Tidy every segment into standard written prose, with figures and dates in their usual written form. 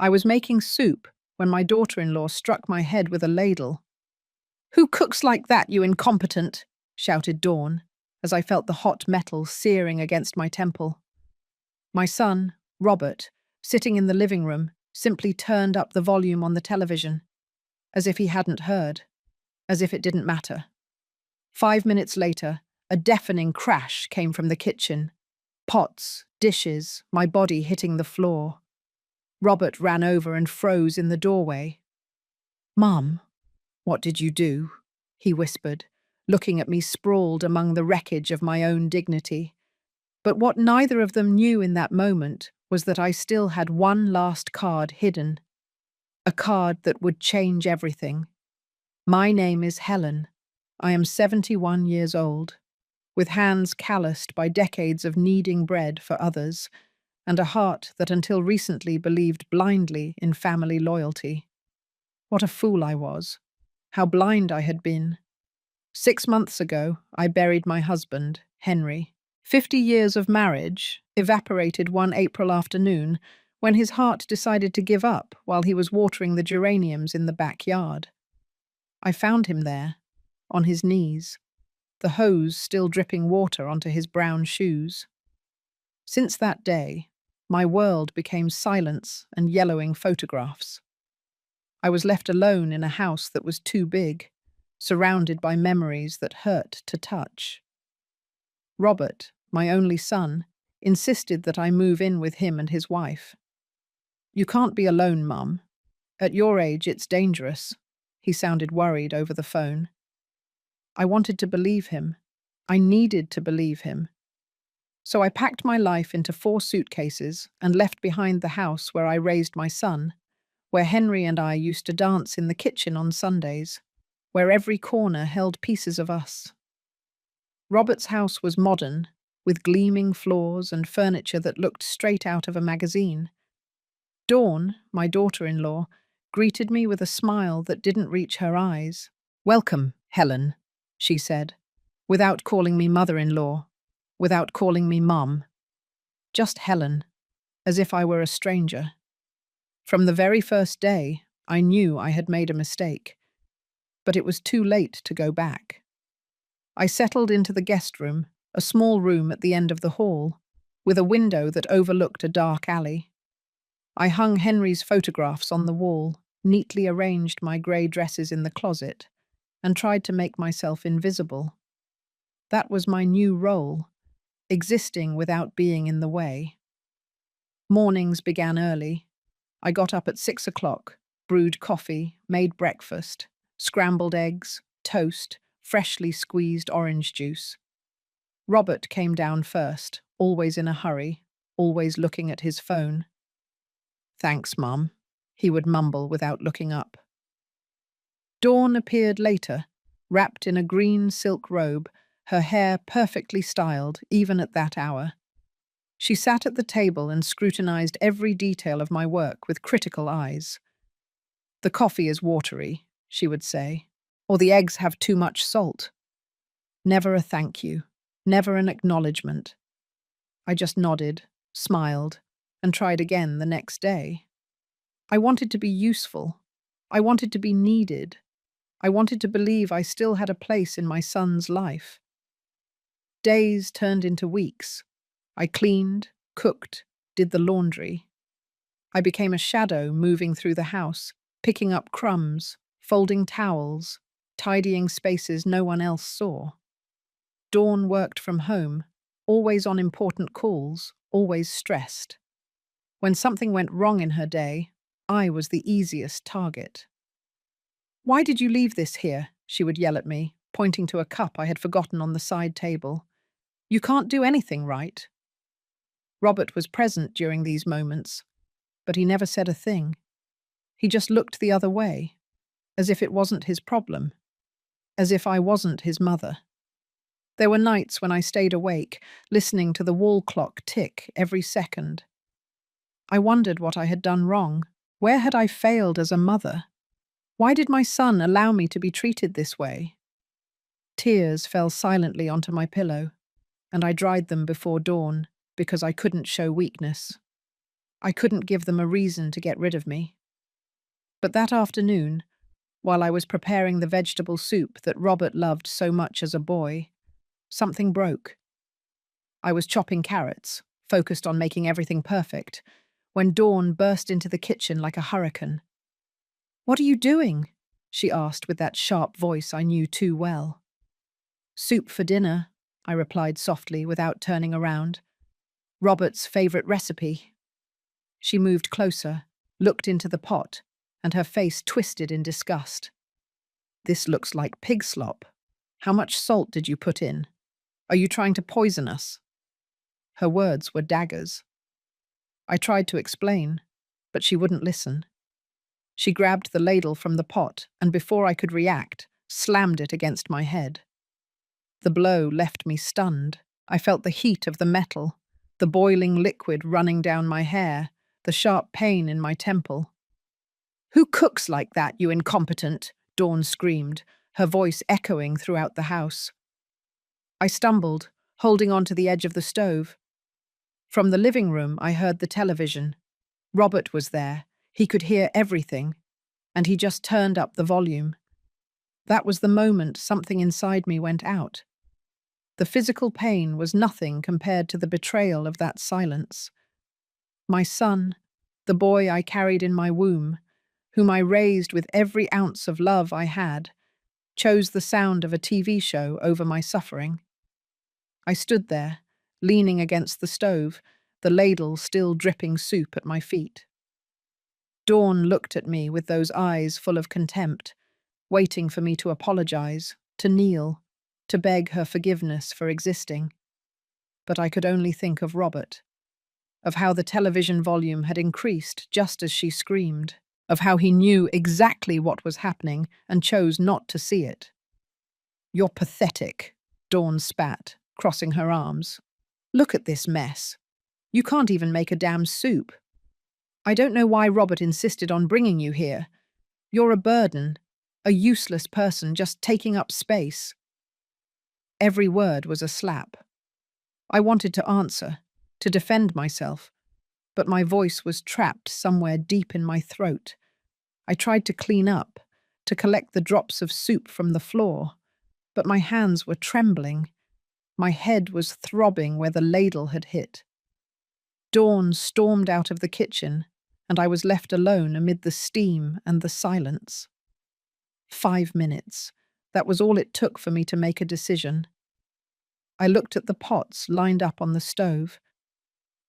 I was making soup when my daughter-in-law struck my head with a ladle. "Who cooks like that, you incompetent?" shouted Dawn, as I felt the hot metal searing against my temple. My son, Robert, sitting in the living room, simply turned up the volume on the television, as if he hadn't heard, as if it didn't matter. 5 minutes later, a deafening crash came from the kitchen. Pots, dishes, my body hitting the floor. Robert ran over and froze in the doorway. "Mum, what did you do?" he whispered, looking at me sprawled among the wreckage of my own dignity. But what neither of them knew in that moment was that I still had one last card hidden. A card that would change everything. My name is Helen. I am 71 years old, with hands calloused by decades of kneading bread for others, and a heart that until recently believed blindly in family loyalty. What a fool I was. How blind I had been. 6 months ago, I buried my husband, Henry. 50 years of marriage evaporated one April afternoon when his heart decided to give up while he was watering the geraniums in the backyard. I found him there, on his knees, the hose still dripping water onto his brown shoes. Since that day, my world became silence and yellowing photographs. I was left alone in a house that was too big, surrounded by memories that hurt to touch. Robert, my only son, insisted that I move in with him and his wife. "You can't be alone, Mum. At your age, it's dangerous." He sounded worried over the phone. I wanted to believe him. I needed to believe him. So I packed my life into 4 suitcases and left behind the house where I raised my son, where Henry and I used to dance in the kitchen on Sundays, where every corner held pieces of us. Robert's house was modern, with gleaming floors and furniture that looked straight out of a magazine. Dawn, my daughter-in-law, greeted me with a smile that didn't reach her eyes. "Welcome, Helen," she said, without calling me mother-in-law, without calling me mum. Just Helen, as if I were a stranger. From the very first day, I knew I had made a mistake, but it was too late to go back. I settled into the guest room, a small room at the end of the hall, with a window that overlooked a dark alley. I hung Henry's photographs on the wall, neatly arranged my grey dresses in the closet, and tried to make myself invisible. That was my new role, existing without being in the way. Mornings began early. I got up at 6 o'clock, brewed coffee, made breakfast, scrambled eggs, toast, freshly squeezed orange juice. Robert came down first, always in a hurry, always looking at his phone. "Thanks, Mum," he would mumble without looking up. Dawn appeared later, wrapped in a green silk robe, her hair perfectly styled, even at that hour. She sat at the table and scrutinized every detail of my work with critical eyes. "The coffee is watery," she would say, "or the eggs have too much salt." Never a thank you, never an acknowledgement. I just nodded, smiled, and tried again the next day. I wanted to be useful. I wanted to be needed. I wanted to believe I still had a place in my son's life. Days turned into weeks. I cleaned, cooked, did the laundry. I became a shadow moving through the house, picking up crumbs, folding towels, tidying spaces no one else saw. Dawn worked from home, always on important calls, always stressed. When something went wrong in her day, I was the easiest target. "Why did you leave this here?" she would yell at me, pointing to a cup I had forgotten on the side table. "You can't do anything right." Robert was present during these moments, but he never said a thing. He just looked the other way, as if it wasn't his problem, as if I wasn't his mother. There were nights when I stayed awake, listening to the wall clock tick every second. I wondered what I had done wrong. Where had I failed as a mother? Why did my son allow me to be treated this way? Tears fell silently onto my pillow, and I dried them before dawn because I couldn't show weakness. I couldn't give them a reason to get rid of me. But that afternoon, while I was preparing the vegetable soup that Robert loved so much as a boy, something broke. I was chopping carrots, focused on making everything perfect, when Dawn burst into the kitchen like a hurricane. "What are you doing?" she asked with that sharp voice I knew too well. "Soup for dinner," I replied softly without turning around. "Robert's favorite recipe." She moved closer, looked into the pot, and her face twisted in disgust. "This looks like pig slop. How much salt did you put in? Are you trying to poison us?" Her words were daggers. I tried to explain, but she wouldn't listen. She grabbed the ladle from the pot and, before I could react, slammed it against my head. The blow left me stunned. I felt the heat of the metal, the boiling liquid running down my hair, the sharp pain in my temple. "Who cooks like that, you incompetent?" Dawn screamed, her voice echoing throughout the house. I stumbled, holding onto the edge of the stove. From the living room, I heard the television. Robert was there. He could hear everything, and he just turned up the volume. That was the moment something inside me went out. The physical pain was nothing compared to the betrayal of that silence. My son, the boy I carried in my womb, whom I raised with every ounce of love I had, chose the sound of a TV show over my suffering. I stood there, leaning against the stove, the ladle still dripping soup at my feet. Dawn looked at me with those eyes full of contempt, waiting for me to apologize, to kneel, to beg her forgiveness for existing. But I could only think of Robert, of how the television volume had increased just as she screamed, of how he knew exactly what was happening and chose not to see it. "You're pathetic," Dawn spat, crossing her arms. "Look at this mess. You can't even make a damn soup. I don't know why Robert insisted on bringing you here. You're a burden, a useless person just taking up space." Every word was a slap. I wanted to answer, to defend myself, but my voice was trapped somewhere deep in my throat. I tried to clean up, to collect the drops of soup from the floor, but my hands were trembling. My head was throbbing where the ladle had hit. Dawn stormed out of the kitchen, and I was left alone amid the steam and the silence. 5 minutes. That was all it took for me to make a decision. I looked at the pots lined up on the stove.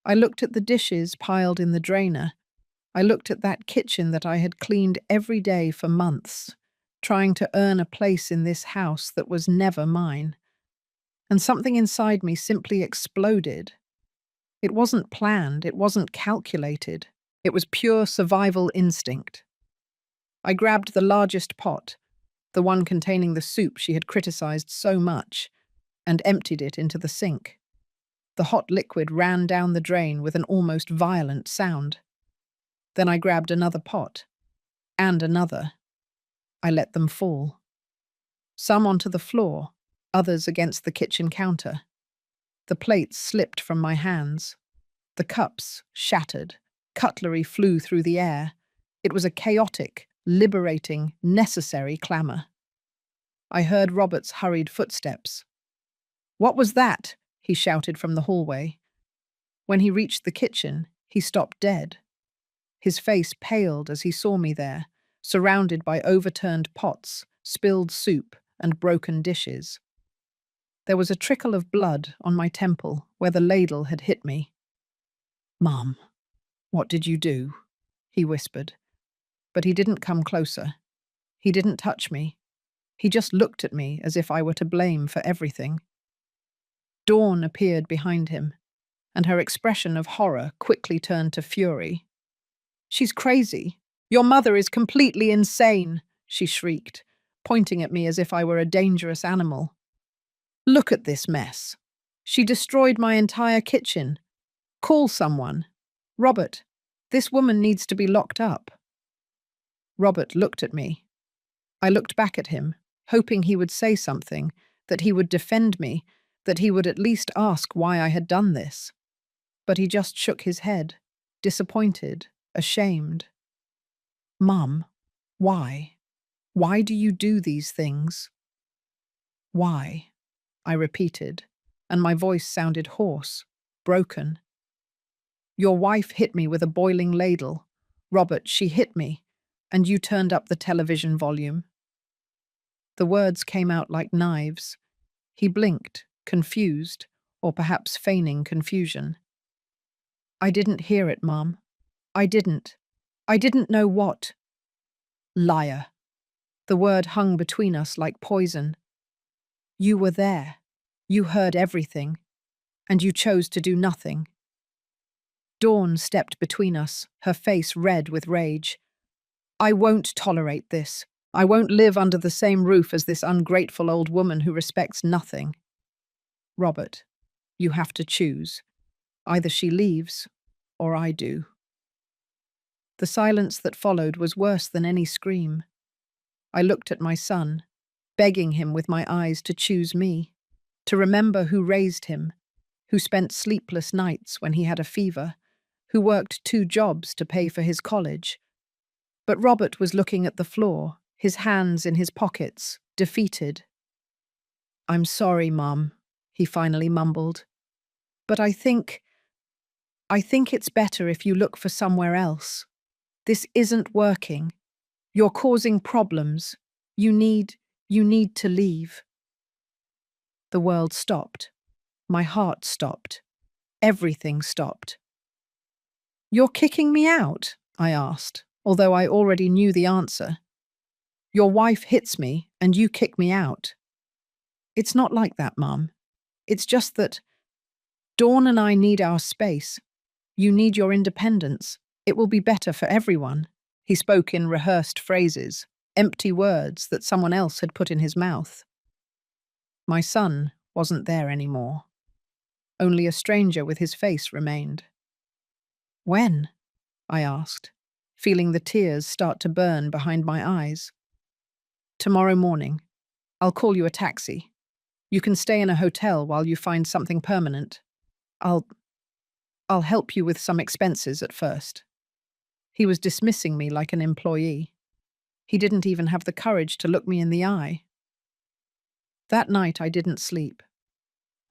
I looked at the dishes piled in the drainer. I looked at that kitchen that I had cleaned every day for months, trying to earn a place in this house that was never mine. And something inside me simply exploded. It wasn't planned, it wasn't calculated. It was pure survival instinct. I grabbed the largest pot, the one containing the soup she had criticized so much, and emptied it into the sink. The hot liquid ran down the drain with an almost violent sound. Then I grabbed another pot, and another. I let them fall. Some onto the floor, others against the kitchen counter. The plates slipped from my hands. The cups shattered. Cutlery flew through the air. It was a chaotic, liberating, necessary clamor. I heard Robert's hurried footsteps. "What was that?" he shouted from the hallway. When he reached the kitchen, he stopped dead. His face paled as he saw me there, surrounded by overturned pots, spilled soup, and broken dishes. There was a trickle of blood on my temple where the ladle had hit me. "Mom, what did you do?" he whispered. But he didn't come closer. He didn't touch me. He just looked at me as if I were to blame for everything. Dawn appeared behind him, and her expression of horror quickly turned to fury. "She's crazy. Your mother is completely insane," she shrieked, pointing at me as if I were a dangerous animal. "Look at this mess. She destroyed my entire kitchen. Call someone. Robert, this woman needs to be locked up." Robert looked at me. I looked back at him, hoping he would say something, that he would defend me, that he would at least ask why I had done this. But he just shook his head. disappointed, ashamed. Mum, why? Why do you do these things? Why? I repeated, and my voice sounded hoarse, broken. Your wife hit me with a boiling ladle. Robert, she hit me, and you turned up the television volume. The words came out like knives. He blinked, confused, or perhaps feigning confusion. I didn't hear it, Mum. I didn't. I didn't know what. Liar. The word hung between us like poison. You were there. You heard everything. And you chose to do nothing. Dawn stepped between us, her face red with rage. I won't tolerate this. I won't live under the same roof as this ungrateful old woman who respects nothing. Robert, you have to choose. Either she leaves, or I do. The silence that followed was worse than any scream. I looked at my son, begging him with my eyes to choose me, to remember who raised him, who spent sleepless nights when he had a fever, who worked 2 jobs to pay for his college. But Robert was looking at the floor, his hands in his pockets, defeated. I'm sorry, Mum, he finally mumbled. But I think it's better if you look for somewhere else. This isn't working. You're causing problems. You need to leave. The world stopped. My heart stopped. Everything stopped. You're kicking me out? I asked, although I already knew the answer. Your wife hits me and you kick me out. It's not like that, Mum. It's just that Dawn and I need our space. You need your independence. It will be better for everyone. He spoke in rehearsed phrases, empty words that someone else had put in his mouth. My son wasn't there anymore. Only a stranger with his face remained. When? I asked, feeling the tears start to burn behind my eyes. Tomorrow morning. I'll call you a taxi. You can stay in a hotel while you find something permanent. I'll help you with some expenses at first. He was dismissing me like an employee. He didn't even have the courage to look me in the eye. That night I didn't sleep.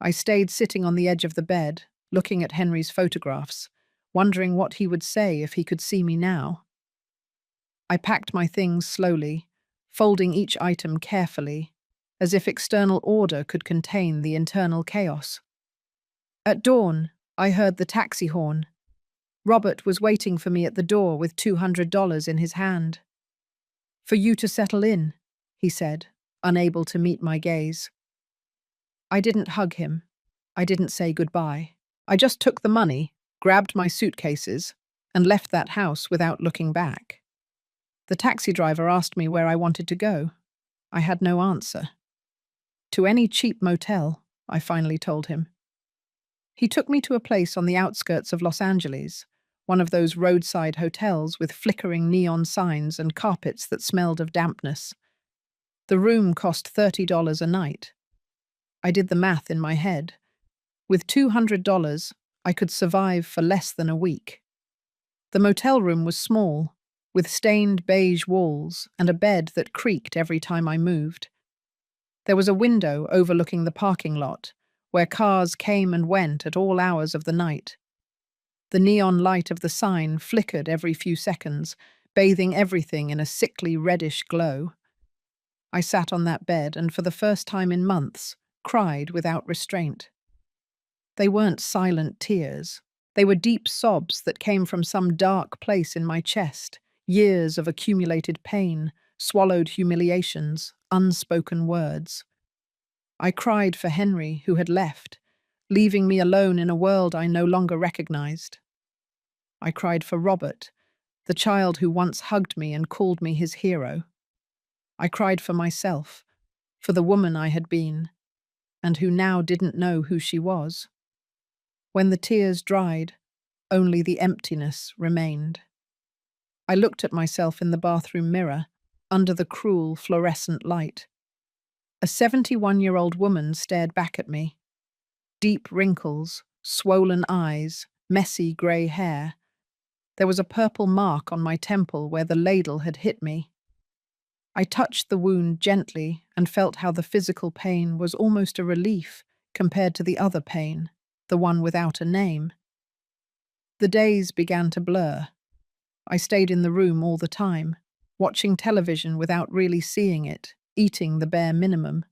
I stayed sitting on the edge of the bed, looking at Henry's photographs, wondering what he would say if he could see me now. I packed my things slowly, folding each item carefully, as if external order could contain the internal chaos. At dawn, I heard the taxi horn. Robert was waiting for me at the door with $200 in his hand. For you to settle in, he said, unable to meet my gaze. I didn't hug him. I didn't say goodbye. I just took the money, grabbed my suitcases, and left that house without looking back. The taxi driver asked me where I wanted to go. I had no answer. To any cheap motel, I finally told him. He took me to a place on the outskirts of Los Angeles, one of those roadside hotels with flickering neon signs and carpets that smelled of dampness. The room cost $30 a night. I did the math in my head. With $200, I could survive for less than a week. The motel room was small, with stained beige walls and a bed that creaked every time I moved. There was a window overlooking the parking lot, where cars came and went at all hours of the night. The neon light of the sign flickered every few seconds, bathing everything in a sickly reddish glow. I sat on that bed and for the first time in months, cried without restraint. They weren't silent tears. They were deep sobs that came from some dark place in my chest, years of accumulated pain, swallowed humiliations, unspoken words. I cried for Henry, who had left, leaving me alone in a world I no longer recognized. I cried for Robert, the child who once hugged me and called me his hero. I cried for myself, for the woman I had been, and who now didn't know who she was. When the tears dried, only the emptiness remained. I looked at myself in the bathroom mirror, under the cruel fluorescent light. A 71-year-old woman stared back at me. Deep wrinkles, swollen eyes, messy grey hair. There was a purple mark on my temple where the ladle had hit me. I touched the wound gently and felt how the physical pain was almost a relief compared to the other pain, the one without a name. The days began to blur. I stayed in the room all the time, watching television without really seeing it, eating the bare minimum.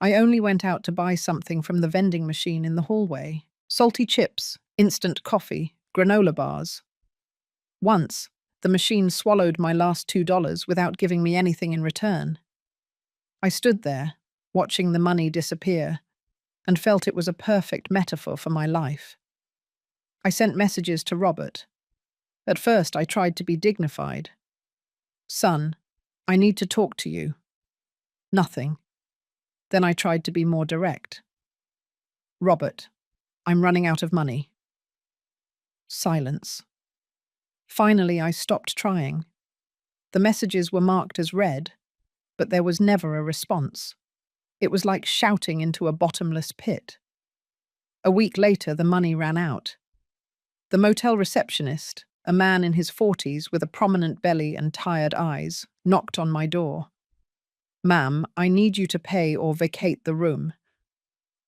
I only went out to buy something from the vending machine in the hallway: salty chips, instant coffee, granola bars. Once, the machine swallowed my last $2 without giving me anything in return. I stood there, watching the money disappear, and felt it was a perfect metaphor for my life. I sent messages to Robert. At first, I tried to be dignified. "Son, I need to talk to you." Nothing. Then I tried to be more direct. "Robert, I'm running out of money." Silence. Finally, I stopped trying. The messages were marked as read, but there was never a response. It was like shouting into a bottomless pit. A week later, the money ran out. The motel receptionist, a man in his 40s with a prominent belly and tired eyes, knocked on my door. "Ma'am, I need you to pay or vacate the room."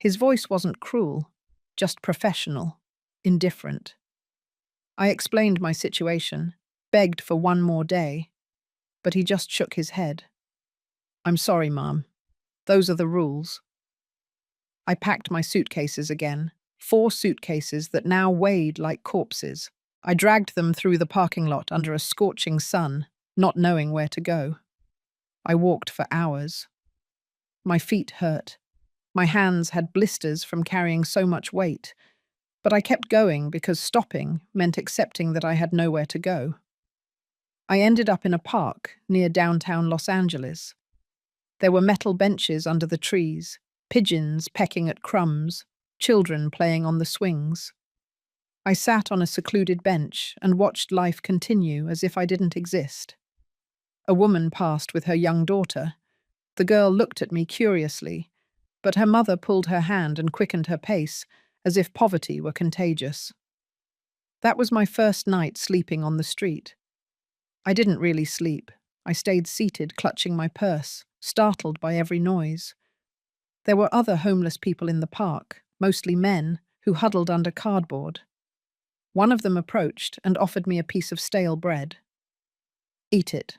His voice wasn't cruel, just professional, indifferent. I explained my situation, begged for one more day, but he just shook his head. "I'm sorry, ma'am. Those are the rules." I packed my suitcases again, 4 suitcases that now weighed like corpses. I dragged them through the parking lot under a scorching sun, not knowing where to go. I walked for hours. My feet hurt. My hands had blisters from carrying so much weight, but I kept going because stopping meant accepting that I had nowhere to go. I ended up in a park near downtown Los Angeles. There were metal benches under the trees, pigeons pecking at crumbs, children playing on the swings. I sat on a secluded bench and watched life continue as if I didn't exist. A woman passed with her young daughter. The girl looked at me curiously, but her mother pulled her hand and quickened her pace, as if poverty were contagious. That was my first night sleeping on the street. I didn't really sleep. I stayed seated, clutching my purse, startled by every noise. There were other homeless people in the park, mostly men, who huddled under cardboard. One of them approached and offered me a piece of stale bread. "Eat it.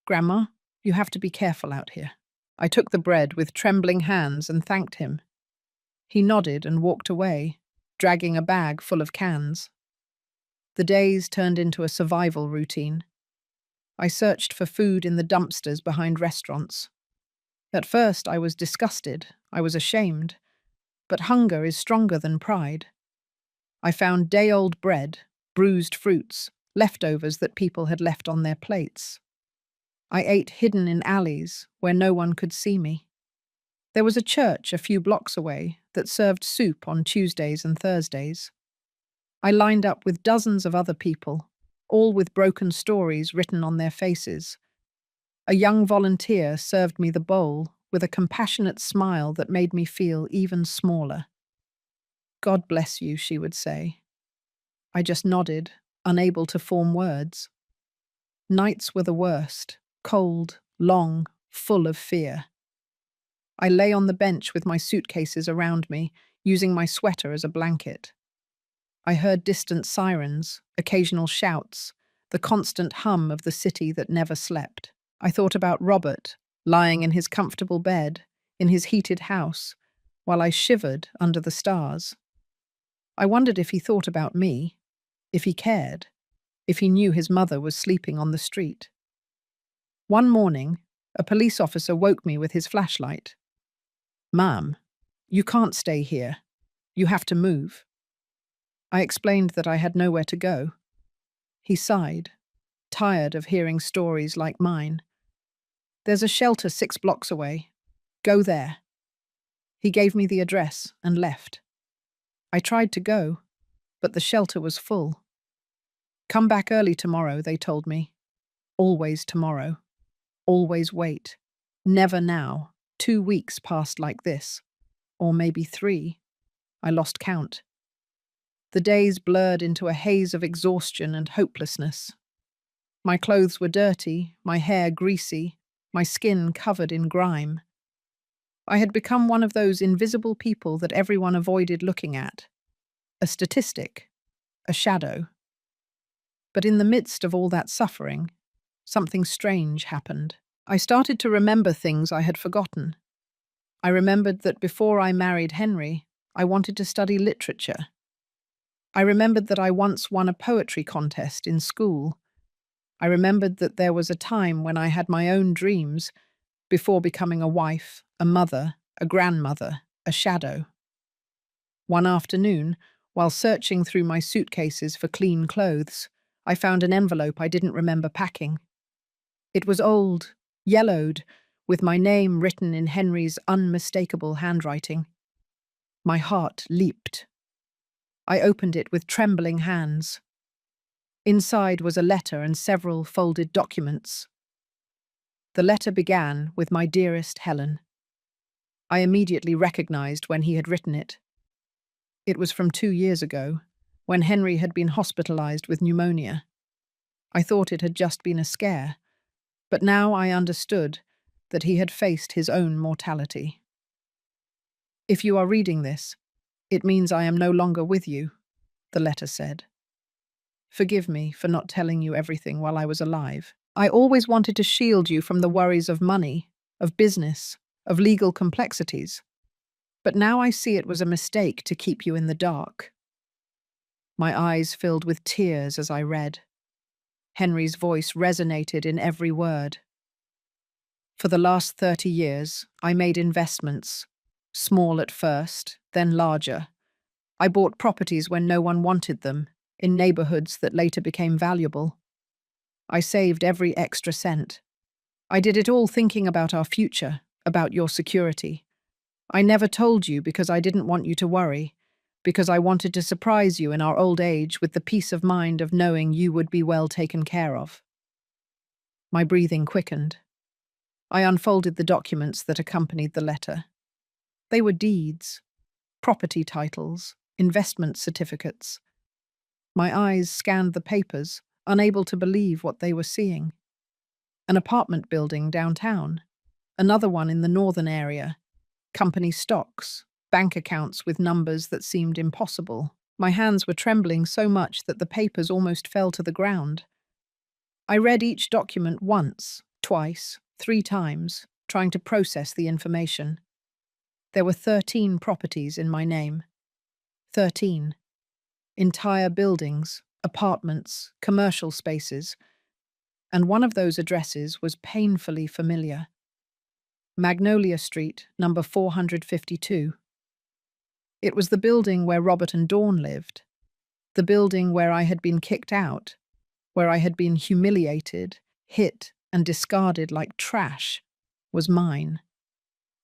Grandma, you have to be careful out here." I took the bread with trembling hands and thanked him. He nodded and walked away, dragging a bag full of cans. The days turned into a survival routine. I searched for food in the dumpsters behind restaurants. At first, I was disgusted. I was ashamed. But hunger is stronger than pride. I found day-old bread, bruised fruits, leftovers that people had left on their plates. I ate hidden in alleys where no one could see me. There was a church a few blocks away that served soup on Tuesdays and Thursdays. I lined up with dozens of other people, all with broken stories written on their faces. A young volunteer served me the bowl with a compassionate smile that made me feel even smaller. "God bless you," she would say. I just nodded, unable to form words. Nights were the worst, cold, long, full of fear. I lay on the bench with my suitcases around me, using my sweater as a blanket. I heard distant sirens, occasional shouts, the constant hum of the city that never slept. I thought about Robert, lying in his comfortable bed, in his heated house, while I shivered under the stars. I wondered if he thought about me, if he cared, if he knew his mother was sleeping on the street. One morning, a police officer woke me with his flashlight. "Ma'am, you can't stay here. You have to move." I explained that I had nowhere to go. He sighed, tired of hearing stories like mine. "There's a shelter 6 blocks away. Go there." He gave me the address and left. I tried to go, but the shelter was full. "Come back early tomorrow," they told me. Always tomorrow. Always wait. Never now. 2 weeks passed like this. Or maybe 3. I lost count. The days blurred into a haze of exhaustion and hopelessness. My clothes were dirty, my hair greasy, my skin covered in grime. I had become one of those invisible people that everyone avoided looking at. A statistic, a shadow. But in the midst of all that suffering, something strange happened. I started to remember things I had forgotten. I remembered that before I married Henry, I wanted to study literature. I remembered that I once won a poetry contest in school. I remembered that there was a time when I had my own dreams before becoming a wife, a mother, a grandmother, a shadow. One afternoon, while searching through my suitcases for clean clothes, I found an envelope I didn't remember packing. It was old, yellowed, with my name written in Henry's unmistakable handwriting. My heart leaped. I opened it with trembling hands. Inside was a letter and several folded documents. The letter began with "My dearest Helen." I immediately recognized when he had written it. It was from 2 years ago, when Henry had been hospitalized with pneumonia. I thought it had just been a scare, but now I understood that he had faced his own mortality. "If you are reading this, it means I am no longer with you," the letter said. "Forgive me for not telling you everything while I was alive. I always wanted to shield you from the worries of money, of business, of legal complexities. But now I see it was a mistake to keep you in the dark." My eyes filled with tears as I read. Henry's voice resonated in every word. "For the last 30 years, I made investments, small at first, then larger. I bought properties when no one wanted them, in neighborhoods that later became valuable. I saved every extra cent. I did it all thinking about our future, about your security. I never told you because I didn't want you to worry, because I wanted to surprise you in our old age with the peace of mind of knowing you would be well taken care of." My breathing quickened. I unfolded the documents that accompanied the letter. They were deeds, property titles, investment certificates. My eyes scanned the papers, unable to believe what they were seeing. An apartment building downtown, another one in the northern area, company stocks, bank accounts with numbers that seemed impossible. My hands were trembling so much that the papers almost fell to the ground. I read each document once, twice, 3 times, trying to process the information. There were 13 properties in my name. 13. Entire buildings, apartments, commercial spaces, and one of those addresses was painfully familiar. Magnolia Street, number 452. It was the building where Robert and Dawn lived, the building where I had been kicked out, where I had been humiliated, hit, and discarded like trash, was mine.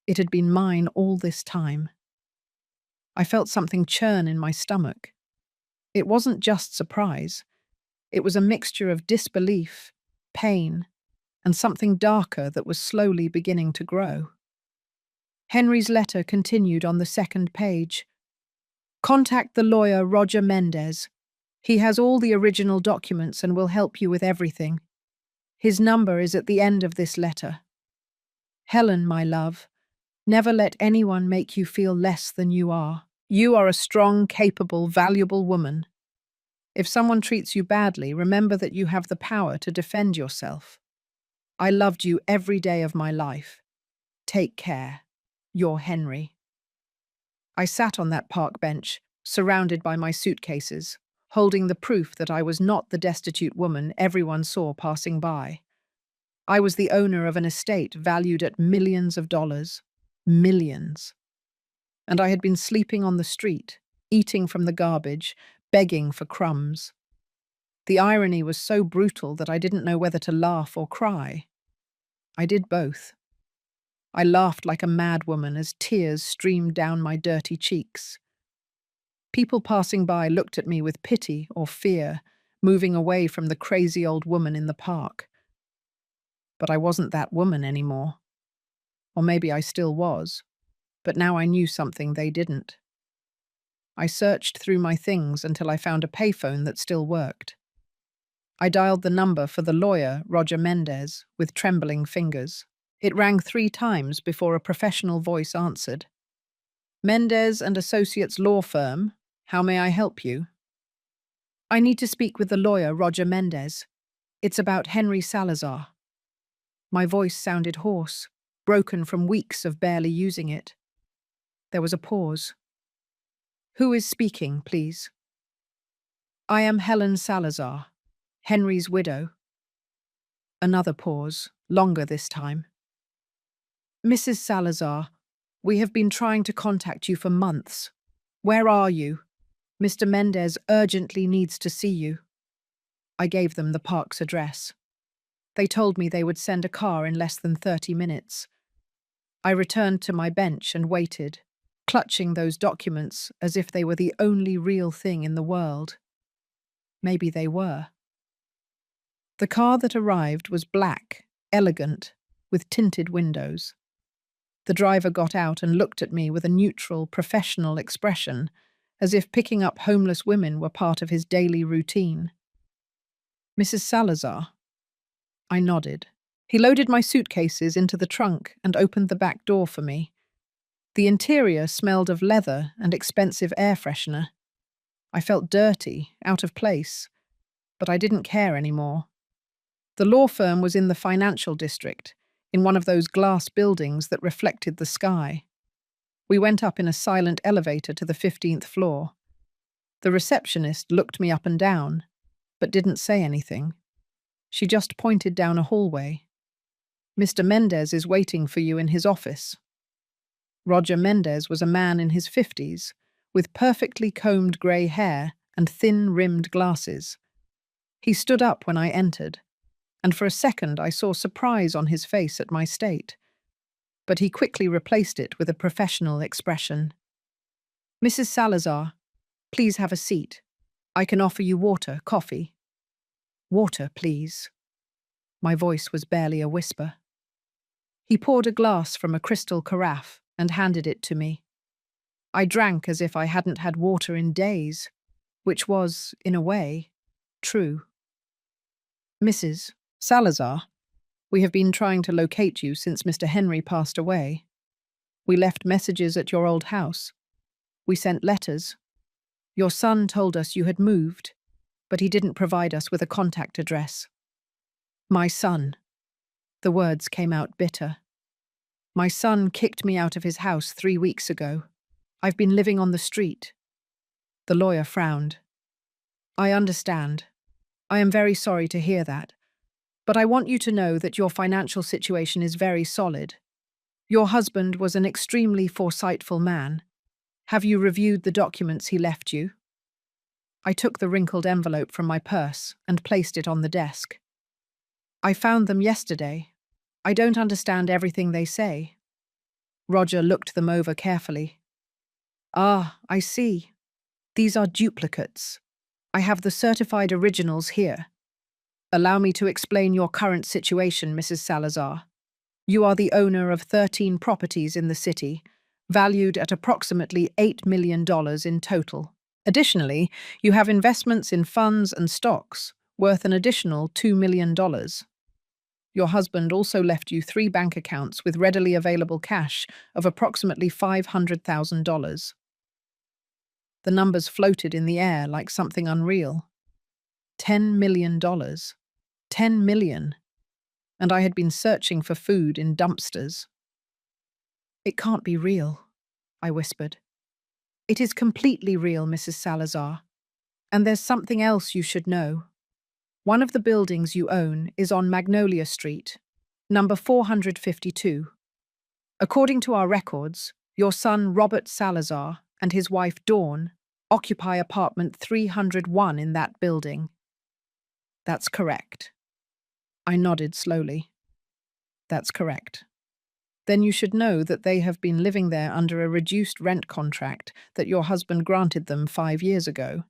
It had been mine all this time. I felt something churn in my stomach. It wasn't just surprise. It was a mixture of disbelief, pain, and something darker that was slowly beginning to grow. Henry's letter continued on the second page. "Contact the lawyer Roger Mendez. He has all the original documents and will help you with everything. His number is at the end of this letter. Helen, my love, never let anyone make you feel less than you are. You are a strong, capable, valuable woman. If someone treats you badly, remember that you have the power to defend yourself. I loved you every day of my life. Take care. Your Henry." I sat on that park bench, surrounded by my suitcases, holding the proof that I was not the destitute woman everyone saw passing by. I was the owner of an estate valued at millions of dollars. Millions. And I had been sleeping on the street, eating from the garbage, begging for crumbs. The irony was so brutal that I didn't know whether to laugh or cry. I did both. I laughed like a madwoman as tears streamed down my dirty cheeks. People passing by looked at me with pity or fear, moving away from the crazy old woman in the park. But I wasn't that woman anymore. Or maybe I still was, but now I knew something they didn't. I searched through my things until I found a payphone that still worked. I dialed the number for the lawyer, Roger Mendez, with trembling fingers. It rang 3 times before a professional voice answered. Mendez and Associates Law Firm, how may I help you? I need to speak with the lawyer, Roger Mendez. It's about Henry Salazar. My voice sounded hoarse, broken from weeks of barely using it. There was a pause. Who is speaking, please? I am Helen Salazar, Henry's widow. Another pause, longer this time. Mrs. Salazar, we have been trying to contact you for months. Where are you? Mr. Mendez urgently needs to see you. I gave them the park's address. They told me they would send a car in less than 30 minutes. I returned to my bench and waited, clutching those documents as if they were the only real thing in the world. Maybe they were. The car that arrived was black, elegant, with tinted windows. The driver got out and looked at me with a neutral, professional expression, as if picking up homeless women were part of his daily routine. Mrs. Salazar? I nodded. He loaded my suitcases into the trunk and opened the back door for me. The interior smelled of leather and expensive air freshener. I felt dirty, out of place, but I didn't care anymore. The law firm was in the financial district, in one of those glass buildings that reflected the sky. We went up in a silent elevator to the 15th floor. The receptionist looked me up and down, but didn't say anything. She just pointed down a hallway. Mr. Mendez is waiting for you in his office. Roger Mendez was a man in his 50s, with perfectly combed grey hair and thin-rimmed glasses. He stood up when I entered, and for a second I saw surprise on his face at my state. But he quickly replaced it with a professional expression. Mrs. Salazar, please have a seat. I can offer you water, coffee. Water, please. My voice was barely a whisper. He poured a glass from a crystal carafe and handed it to me. I drank as if I hadn't had water in days, which was, in a way, true. Mrs. Salazar, we have been trying to locate you since Mr. Henry passed away. We left messages at your old house. We sent letters. Your son told us you had moved, but he didn't provide us with a contact address. My son. The words came out bitter. My son kicked me out of his house 3 weeks ago. I've been living on the street. The lawyer frowned. I understand. I am very sorry to hear that. But I want you to know that your financial situation is very solid. Your husband was an extremely foresightful man. Have you reviewed the documents he left you? I took the wrinkled envelope from my purse and placed it on the desk. I found them yesterday. I don't understand everything they say. Roger looked them over carefully. Ah, I see. These are duplicates. I have the certified originals here. Allow me to explain your current situation, Mrs. Salazar. You are the owner of 13 properties in the city, valued at approximately $8 million in total. Additionally, you have investments in funds and stocks, worth an additional $2 million. Your husband also left you 3 bank accounts with readily available cash of approximately $500,000. The numbers floated in the air like something unreal. $10 million. 10 million. And I had been searching for food in dumpsters. It can't be real, I whispered. It is completely real, Mrs. Salazar. And there's something else you should know. One of the buildings you own is on Magnolia Street, number 452. According to our records, your son Robert Salazar and his wife Dawn occupy apartment 301 in that building. That's correct. I nodded slowly. That's correct. Then you should know that they have been living there under a reduced rent contract that your husband granted them 5 years ago.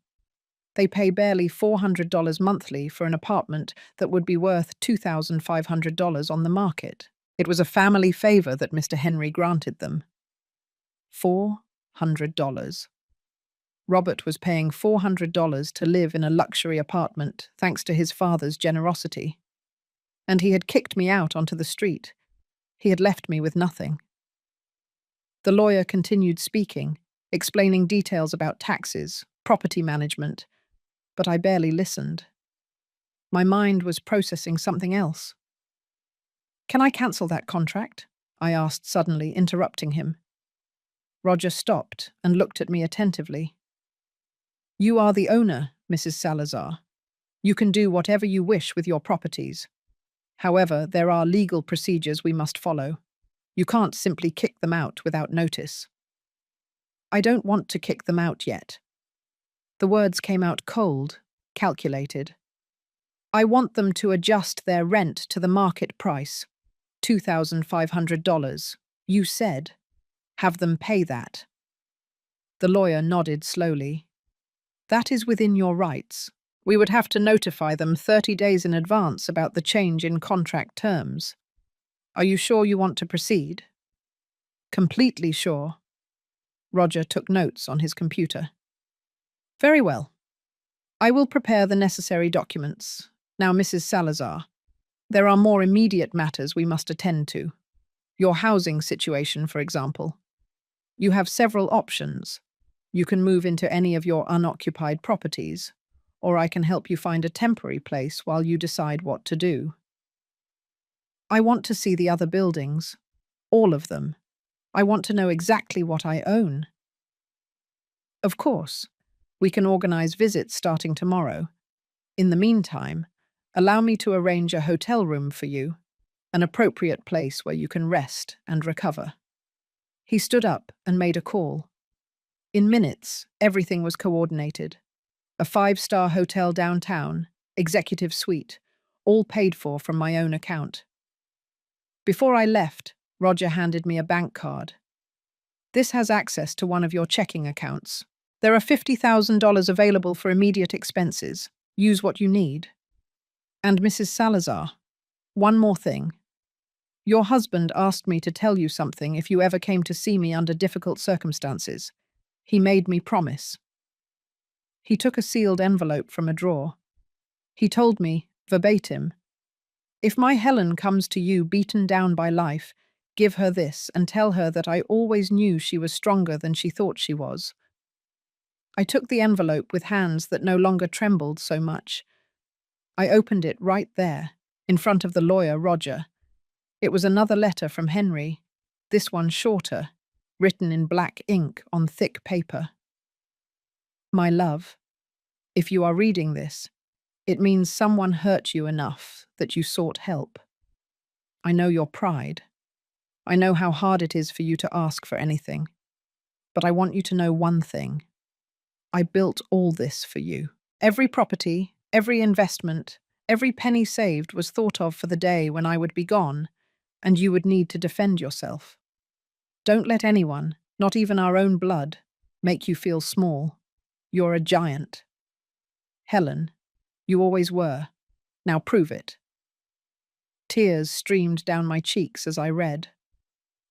They pay barely $400 monthly for an apartment that would be worth $2,500 on the market. It was a family favor that Mr. Henry granted them. $400. Robert was paying $400 to live in a luxury apartment thanks to his father's generosity. And he had kicked me out onto the street. He had left me with nothing. The lawyer continued speaking, explaining details about taxes, property management, but I barely listened. My mind was processing something else. "Can I cancel that contract?" I asked suddenly, interrupting him. Roger stopped and looked at me attentively. "You are the owner, Mrs. Salazar. You can do whatever you wish with your properties. However, there are legal procedures we must follow. You can't simply kick them out without notice." "I don't want to kick them out yet." The words came out cold, calculated. "I want them to adjust their rent to the market price, $2,500. You said. Have them pay that." The lawyer nodded slowly. "That is within your rights. We would have to notify them 30 days in advance about the change in contract terms. Are you sure you want to proceed?" "Completely sure." Roger took notes on his computer. "Very well. I will prepare the necessary documents. Now, Mrs. Salazar, there are more immediate matters we must attend to. Your housing situation, for example. You have several options. You can move into any of your unoccupied properties, or I can help you find a temporary place while you decide what to do. I want to see the other buildings. All of them. I want to know exactly what I own." "Of course. We can organize visits starting tomorrow. In the meantime, allow me to arrange a hotel room for you, an appropriate place where you can rest and recover." He stood up and made a call. In minutes, everything was coordinated. A 5-star hotel downtown, executive suite, all paid for from my own account. Before I left, Roger handed me a bank card. "This has access to one of your checking accounts. There are $50,000 available for immediate expenses. Use what you need." "And Mrs. Salazar, one more thing. Your husband asked me to tell you something if you ever came to see me under difficult circumstances. He made me promise." He took a sealed envelope from a drawer. He told me, verbatim, "If my Helen comes to you beaten down by life, give her this and tell her that I always knew she was stronger than she thought she was." I took the envelope with hands that no longer trembled so much. I opened it right there, in front of the lawyer, Roger. It was another letter from Henry, this one shorter, written in black ink on thick paper. "My love, if you are reading this, it means someone hurt you enough that you sought help. I know your pride. I know how hard it is for you to ask for anything. But I want you to know one thing. I built all this for you. Every property, every investment, every penny saved was thought of for the day when I would be gone, and you would need to defend yourself. Don't let anyone, not even our own blood, make you feel small. You're a giant. Helen, you always were. Now prove it." Tears streamed down my cheeks as I read.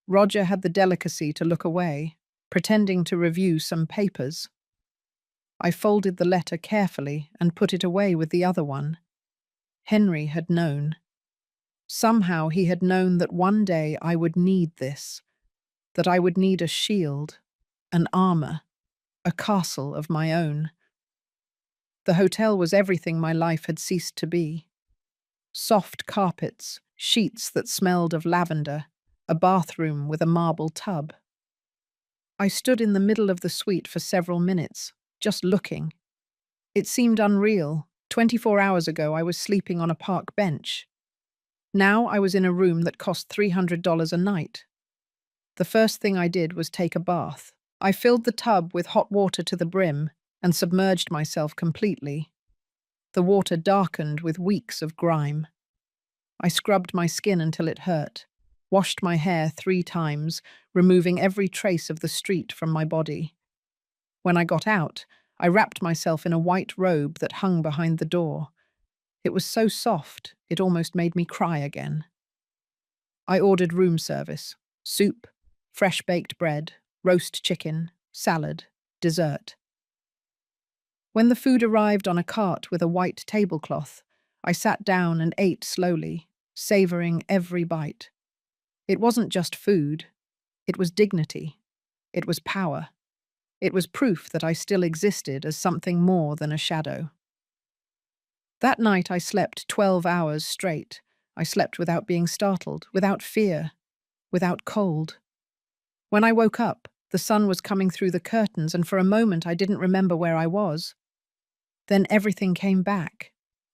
Roger had the delicacy to look away, pretending to review some papers. I folded the letter carefully and put it away with the other one. Henry had known. Somehow he had known that one day I would need this, that I would need a shield, an armor, a castle of my own. The hotel was everything my life had ceased to be. Soft carpets, sheets that smelled of lavender, a bathroom with a marble tub. I stood in the middle of the suite for several minutes, just looking. It seemed unreal. 24 hours ago I was sleeping on a park bench. Now I was in a room that cost $300 a night. The first thing I did was take a bath. I filled the tub with hot water to the brim and submerged myself completely. The water darkened with weeks of grime. I scrubbed my skin until it hurt, washed my hair 3 times, removing every trace of the street from my body. When I got out, I wrapped myself in a white robe that hung behind the door. It was so soft, it almost made me cry again. I ordered room service, soup, fresh baked bread, roast chicken, salad, dessert. When the food arrived on a cart with a white tablecloth, I sat down and ate slowly, savoring every bite. It wasn't just food, it was dignity. It was power. It was proof that I still existed as something more than a shadow. That night I slept 12 hours straight. I slept without being startled, without fear, without cold. When I woke up, the sun was coming through the curtains, and for a moment I didn't remember where I was. Then everything came back.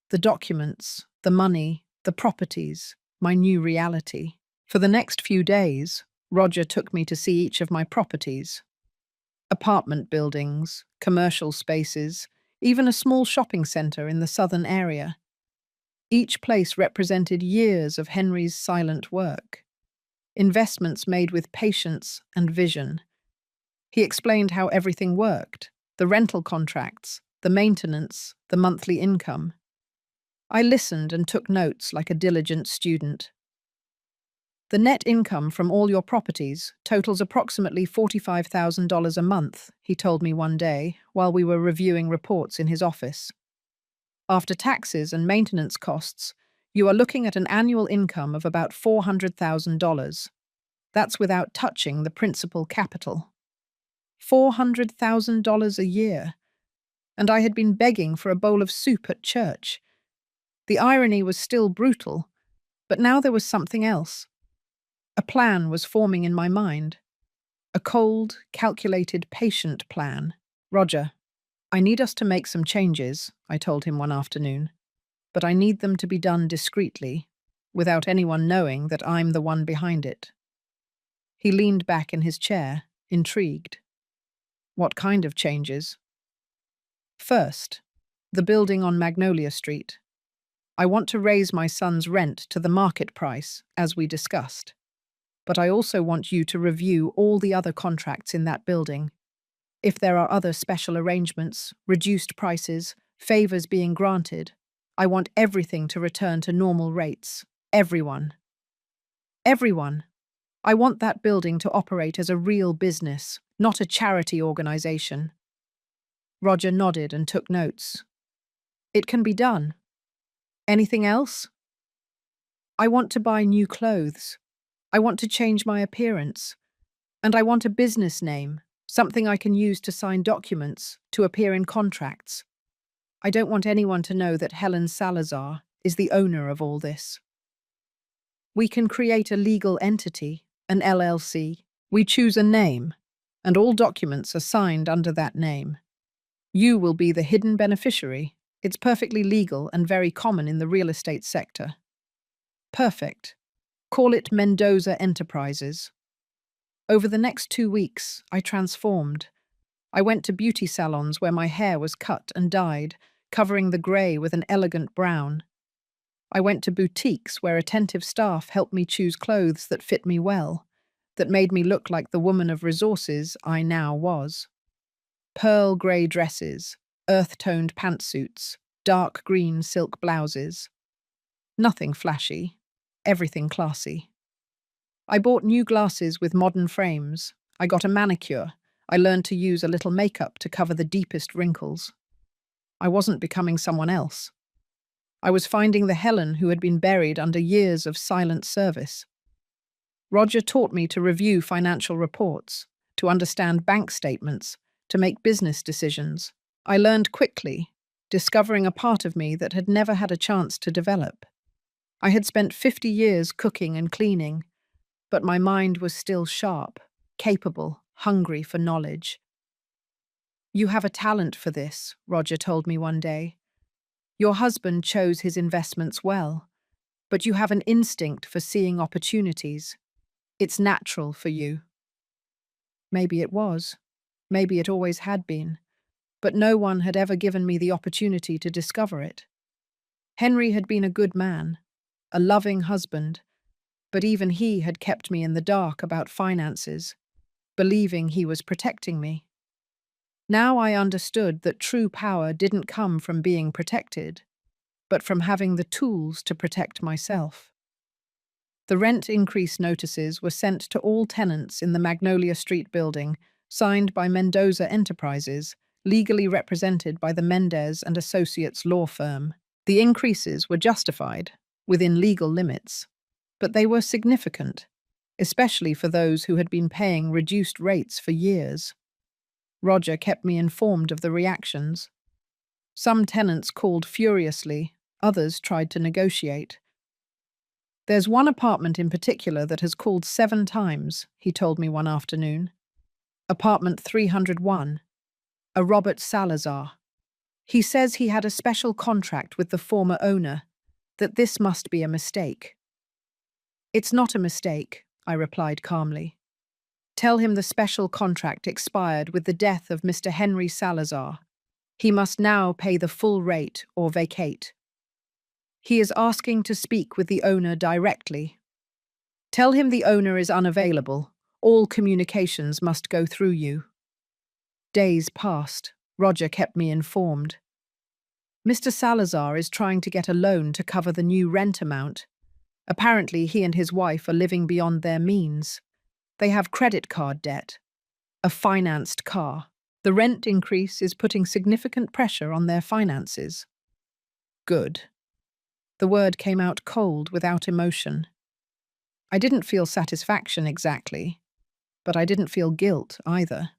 The documents, the money, the properties, my new reality. For the next few days, Roger took me to see each of my properties. Apartment buildings, commercial spaces, even a small shopping centre in the southern area. Each place represented years of Henry's silent work. Investments made with patience and vision. He explained how everything worked, the rental contracts, the maintenance, the monthly income. I listened and took notes like a diligent student. The net income from all your properties totals approximately $45,000 a month, he told me one day while we were reviewing reports in his office. After taxes and maintenance costs, you are looking at an annual income of about $400,000. That's without touching the principal capital. $400,000 a year. And I had been begging for a bowl of soup at church. The irony was still brutal, but now there was something else. A plan was forming in my mind. A cold, calculated, patient plan. Roger, I need us to make some changes, I told him one afternoon, but I need them to be done discreetly, without anyone knowing that I'm the one behind it. He leaned back in his chair, intrigued. What kind of changes? First, the building on Magnolia Street. I want to raise my son's rent to the market price, as we discussed. But I also want you to review all the other contracts in that building. If there are other special arrangements, reduced prices, favors being granted, I want everything to return to normal rates. Everyone. Everyone. I want that building to operate as a real business, not a charity organization. Roger nodded and took notes. It can be done. Anything else? I want to buy new clothes. I want to change my appearance. And I want a business name, something I can use to sign documents, to appear in contracts. I don't want anyone to know that Helen Salazar is the owner of all this. We can create a legal entity, an LLC. We choose a name, and all documents are signed under that name. You will be the hidden beneficiary. It's perfectly legal and very common in the real estate sector. Perfect. Call it Mendoza Enterprises. Over the next 2 weeks, I transformed. I went to beauty salons where my hair was cut and dyed, covering the grey with an elegant brown. I went to boutiques where attentive staff helped me choose clothes that fit me well, that made me look like the woman of resources I now was. Pearl grey dresses, earth-toned pantsuits, dark green silk blouses. Nothing flashy, everything classy. I bought new glasses with modern frames. I got a manicure. I learned to use a little makeup to cover the deepest wrinkles. I wasn't becoming someone else. I was finding the Helen who had been buried under years of silent service. Roger taught me to review financial reports, to understand bank statements, to make business decisions. I learned quickly, discovering a part of me that had never had a chance to develop. I had spent 50 years cooking and cleaning, but my mind was still sharp, capable, hungry for knowledge. You have a talent for this, Roger told me one day. Your husband chose his investments well, but you have an instinct for seeing opportunities. It's natural for you. Maybe it was. Maybe it always had been. But no one had ever given me the opportunity to discover it. Henry had been a good man, a loving husband, but even he had kept me in the dark about finances, believing he was protecting me. Now I understood that true power didn't come from being protected, but from having the tools to protect myself. The rent increase notices were sent to all tenants in the Magnolia Street building, signed by Mendoza Enterprises, legally represented by the Mendez and Associates law firm. The increases were justified, within legal limits, but they were significant, especially for those who had been paying reduced rates for years. Roger kept me informed of the reactions. Some tenants called furiously, others tried to negotiate. "There's one apartment in particular that has called 7 times," he told me one afternoon. Apartment 301, a Robert Salazar. He says he had a special contract with the former owner, that this must be a mistake. "It's not a mistake," I replied calmly. "Tell him the special contract expired with the death of Mr. Henry Salazar. He must now pay the full rate or vacate. He is asking to speak with the owner directly. Tell him the owner is unavailable. All communications must go through you." Days passed. Roger kept me informed. "Mr. Salazar is trying to get a loan to cover the new rent amount. Apparently, he and his wife are living beyond their means. They have credit card debt, a financed car. The rent increase is putting significant pressure on their finances." Good. The word came out cold, without emotion. I didn't feel satisfaction exactly, but I didn't feel guilt either.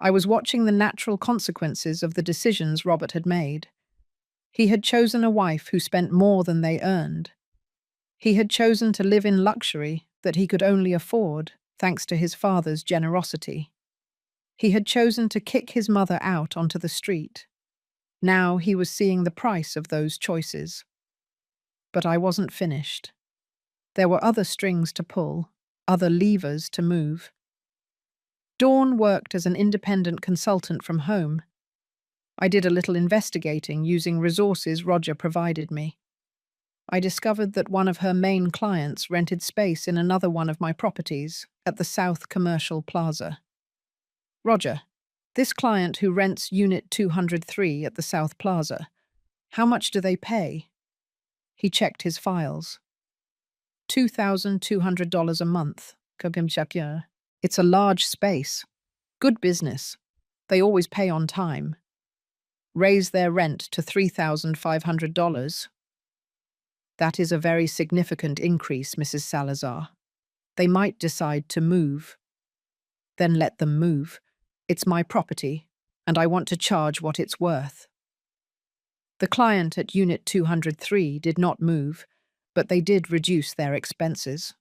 I was watching the natural consequences of the decisions Robert had made. He had chosen a wife who spent more than they earned. He had chosen to live in luxury that he could only afford, thanks to his father's generosity. He had chosen to kick his mother out onto the street. Now he was seeing the price of those choices. But I wasn't finished. There were other strings to pull, other levers to move. Dawn worked as an independent consultant from home. I did a little investigating using resources Roger provided me. I discovered that one of her main clients rented space in another one of my properties at the South Commercial Plaza. "Roger, this client who rents Unit 203 at the South Plaza, how much do they pay?" He checked his files. $2,200 a month. It's a large space. Good business. They always pay on time. Raise their rent to $3,500. That is a very significant increase, Mrs. Salazar. They might decide to move. Then let them move. It's my property, and I want to charge what it's worth. The client at Unit 203 did not move, but they did reduce their expenses.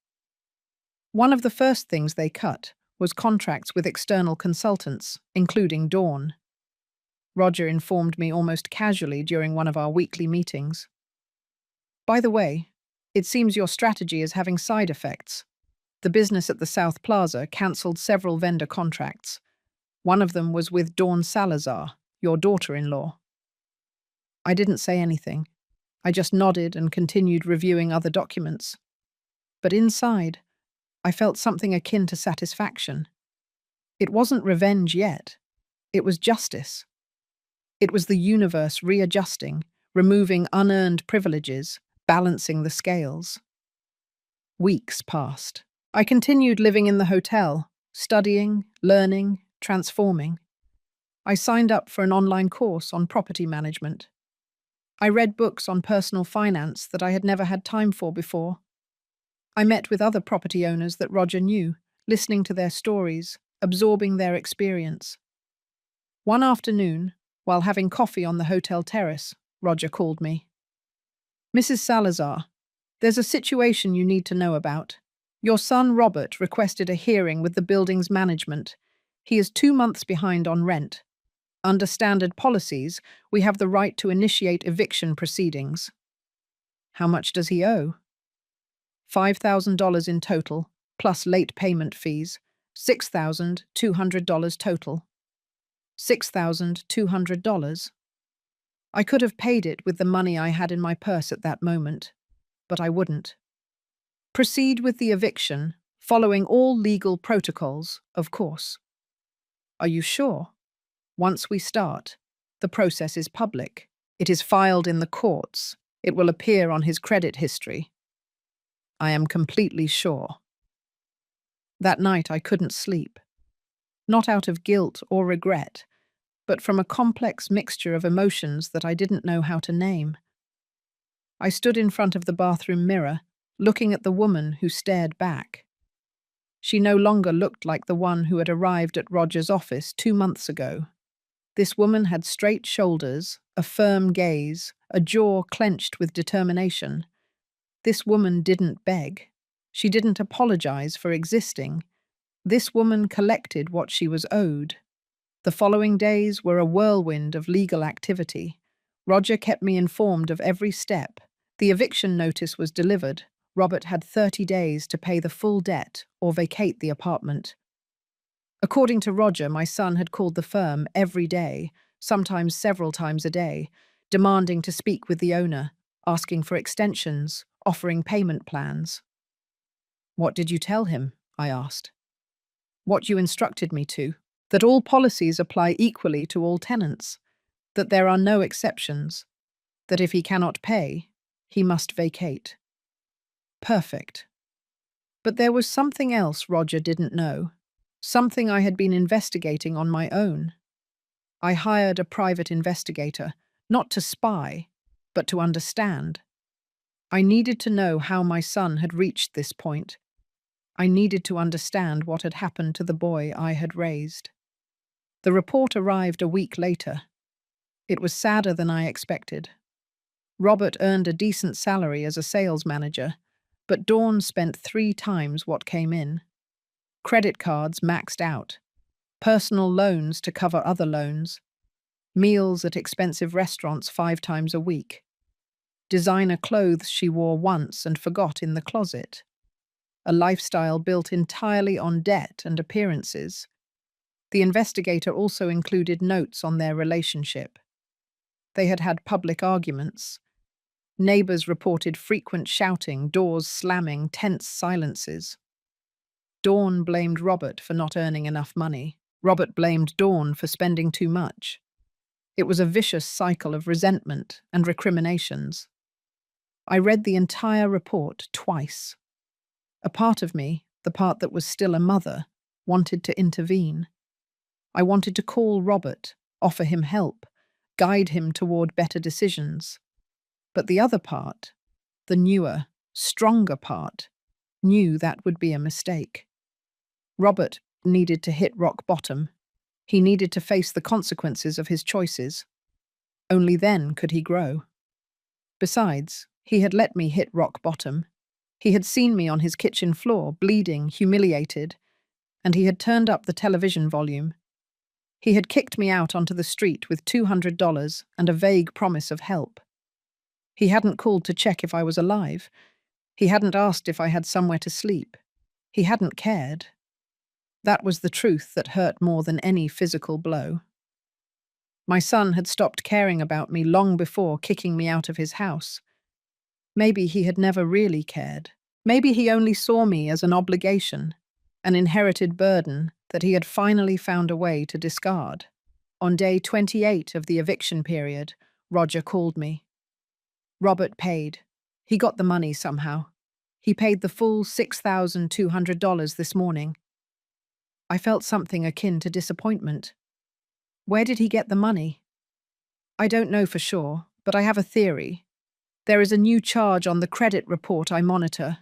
One of the first things they cut was contracts with external consultants, including Dawn. Roger informed me almost casually during one of our weekly meetings. "By the way, it seems your strategy is having side effects. The business at the South Plaza cancelled several vendor contracts. One of them was with Dawn Salazar, your daughter-in-law." I didn't say anything. I just nodded and continued reviewing other documents. But inside, I felt something akin to satisfaction. It wasn't revenge yet. It was justice. It was the universe readjusting, removing unearned privileges, balancing the scales. Weeks passed. I continued living in the hotel, studying, learning, transforming. I signed up for an online course on property management. I read books on personal finance that I had never had time for before. I met with other property owners that Roger knew, listening to their stories, absorbing their experience. One afternoon, while having coffee on the hotel terrace, Roger called me. "Mrs. Salazar, there's a situation you need to know about. Your son Robert requested a hearing with the building's management. He is 2 months behind on rent. Under standard policies, we have the right to initiate eviction proceedings." "How much does he owe?" $5,000 in total, plus late payment fees. $6,200 total. $6,200. I could have paid it with the money I had in my purse at that moment, but I wouldn't. "Proceed with the eviction, following all legal protocols, of course." "Are you sure?" "Once we start, the process is public. It is filed in the courts. It will appear on his credit history." "I am completely sure." That night I couldn't sleep. Not out of guilt or regret, but from a complex mixture of emotions that I didn't know how to name. I stood in front of the bathroom mirror, looking at the woman who stared back. She no longer looked like the one who had arrived at Roger's office 2 months ago. This woman had straight shoulders, a firm gaze, a jaw clenched with determination. This woman didn't beg. She didn't apologize for existing. This woman collected what she was owed. The following days were a whirlwind of legal activity. Roger kept me informed of every step. The eviction notice was delivered. Robert had 30 days to pay the full debt or vacate the apartment. According to Roger, my son had called the firm every day, sometimes several times a day, demanding to speak with the owner, asking for extensions, offering payment plans. "What did you tell him?" I asked. "What you instructed me to, that all policies apply equally to all tenants, that there are no exceptions, that if he cannot pay, he must vacate." Perfect. But there was something else Roger didn't know, something I had been investigating on my own. I hired a private investigator, not to spy, but to understand. I needed to know how my son had reached this point. I needed to understand what had happened to the boy I had raised. The report arrived a week later. It was sadder than I expected. Robert earned a decent salary as a sales manager, but Dawn spent 3 times what came in. Credit cards maxed out, personal loans to cover other loans, meals at expensive restaurants 5 times a week, designer clothes she wore once and forgot in the closet, a lifestyle built entirely on debt and appearances. The investigator also included notes on their relationship. They had had public arguments. Neighbors reported frequent shouting, doors slamming, tense silences. Dawn blamed Robert for not earning enough money. Robert blamed Dawn for spending too much. It was a vicious cycle of resentment and recriminations. I read the entire report twice. A part of me, the part that was still a mother, wanted to intervene. I wanted to call Robert, offer him help, guide him toward better decisions. But the other part, the newer, stronger part, knew that would be a mistake. Robert needed to hit rock bottom. He needed to face the consequences of his choices. Only then could he grow. Besides, he had let me hit rock bottom. He had seen me on his kitchen floor, bleeding, humiliated, and he had turned up the television volume. He had kicked me out onto the street with $200 and a vague promise of help. He hadn't called to check if I was alive. He hadn't asked if I had somewhere to sleep. He hadn't cared. That was the truth that hurt more than any physical blow. My son had stopped caring about me long before kicking me out of his house. Maybe he had never really cared. Maybe he only saw me as an obligation, an inherited burden that he had finally found a way to discard. On day 28 of the eviction period, Roger called me. Robert paid. He got the money somehow. He paid the full $6,200 this morning. I felt something akin to disappointment. Where did he get the money? I don't know for sure, but I have a theory. There is a new charge on the credit report I monitor.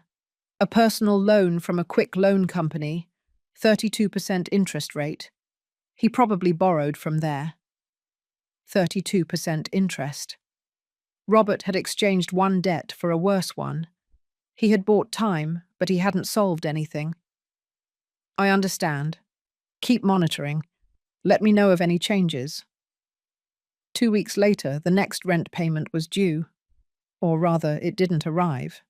A personal loan from a quick loan company, 32% interest rate. He probably borrowed from there. 32% interest. Robert had exchanged one debt for a worse one. He had bought time, but he hadn't solved anything. I understand. Keep monitoring. Let me know of any changes. 2 weeks later, the next rent payment was due. Or rather, it didn't arrive.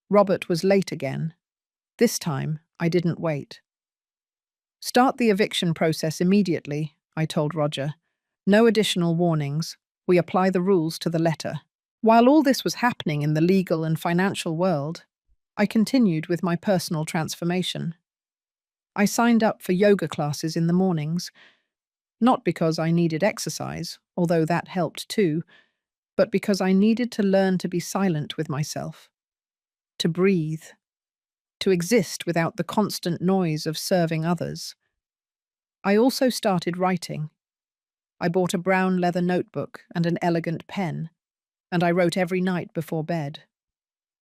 Robert was late again. This time, I didn't wait. Start the eviction process immediately, I told Roger. No additional warnings. We apply the rules to the letter. While all this was happening in the legal and financial world, I continued with my personal transformation. I signed up for yoga classes in the mornings, not because I needed exercise, although that helped too, but because I needed to learn to be silent with myself, to breathe, to exist without the constant noise of serving others. I also started writing. I bought a brown leather notebook and an elegant pen, and I wrote every night before bed.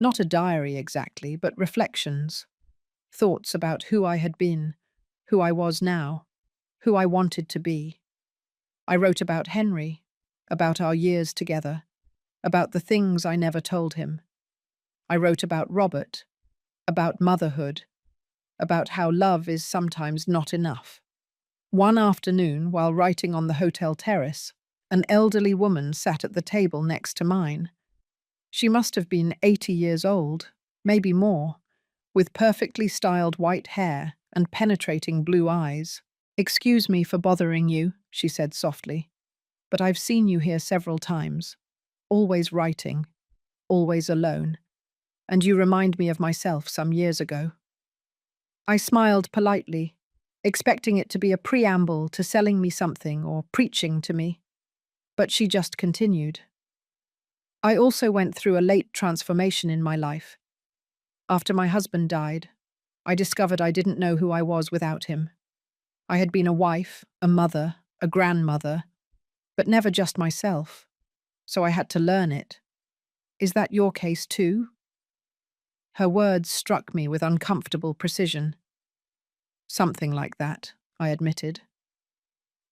Not a diary exactly, but reflections, thoughts about who I had been, who I was now, who I wanted to be. I wrote about Henry, about our years together, about the things I never told him. I wrote about Robert, about motherhood, about how love is sometimes not enough. One afternoon, while writing on the hotel terrace, an elderly woman sat at the table next to mine. She must have been 80 years old, maybe more, with perfectly styled white hair and penetrating blue eyes. "Excuse me for bothering you," she said softly, "but I've seen you here several times, always writing, always alone, and you remind me of myself some years ago." I smiled politely, expecting it to be a preamble to selling me something or preaching to me, but she just continued. "I also went through a late transformation in my life. After my husband died, I discovered I didn't know who I was without him. I had been a wife, a mother, a grandmother, but never just myself, so I had to learn it. Is that your case too?" Her words struck me with uncomfortable precision. "Something like that," I admitted.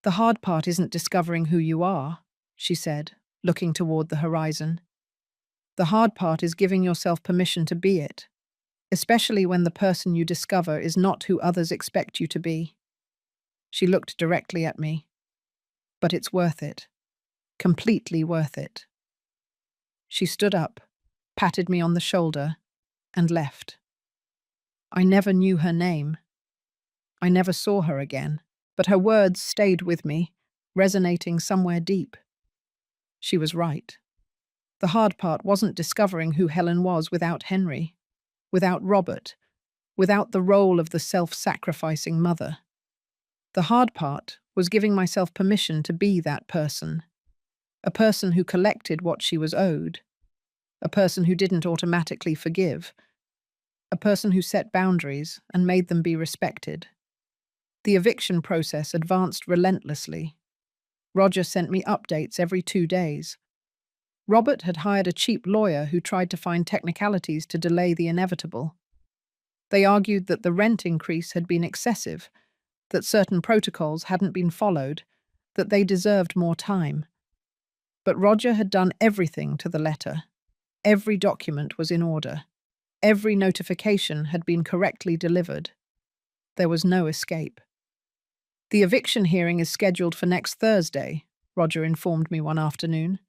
"The hard part isn't discovering who you are," she said, looking toward the horizon. "The hard part is giving yourself permission to be it, especially when the person you discover is not who others expect you to be." She looked directly at me. "But it's worth it. Completely worth it." She stood up, patted me on the shoulder, and left. I never knew her name. I never saw her again, but her words stayed with me, resonating somewhere deep. She was right. The hard part wasn't discovering who Helen was without Henry, without Robert, without the role of the self-sacrificing mother. The hard part was giving myself permission to be that person, a person who collected what she was owed, a person who didn't automatically forgive, a person who set boundaries and made them be respected. The eviction process advanced relentlessly. Roger sent me updates every 2 days. Robert had hired a cheap lawyer who tried to find technicalities to delay the inevitable. They argued that the rent increase had been excessive, that certain protocols hadn't been followed, that they deserved more time. But Roger had done everything to the letter. Every document was in order. Every notification had been correctly delivered. There was no escape. "The eviction hearing is scheduled for next Thursday," Roger informed me one afternoon.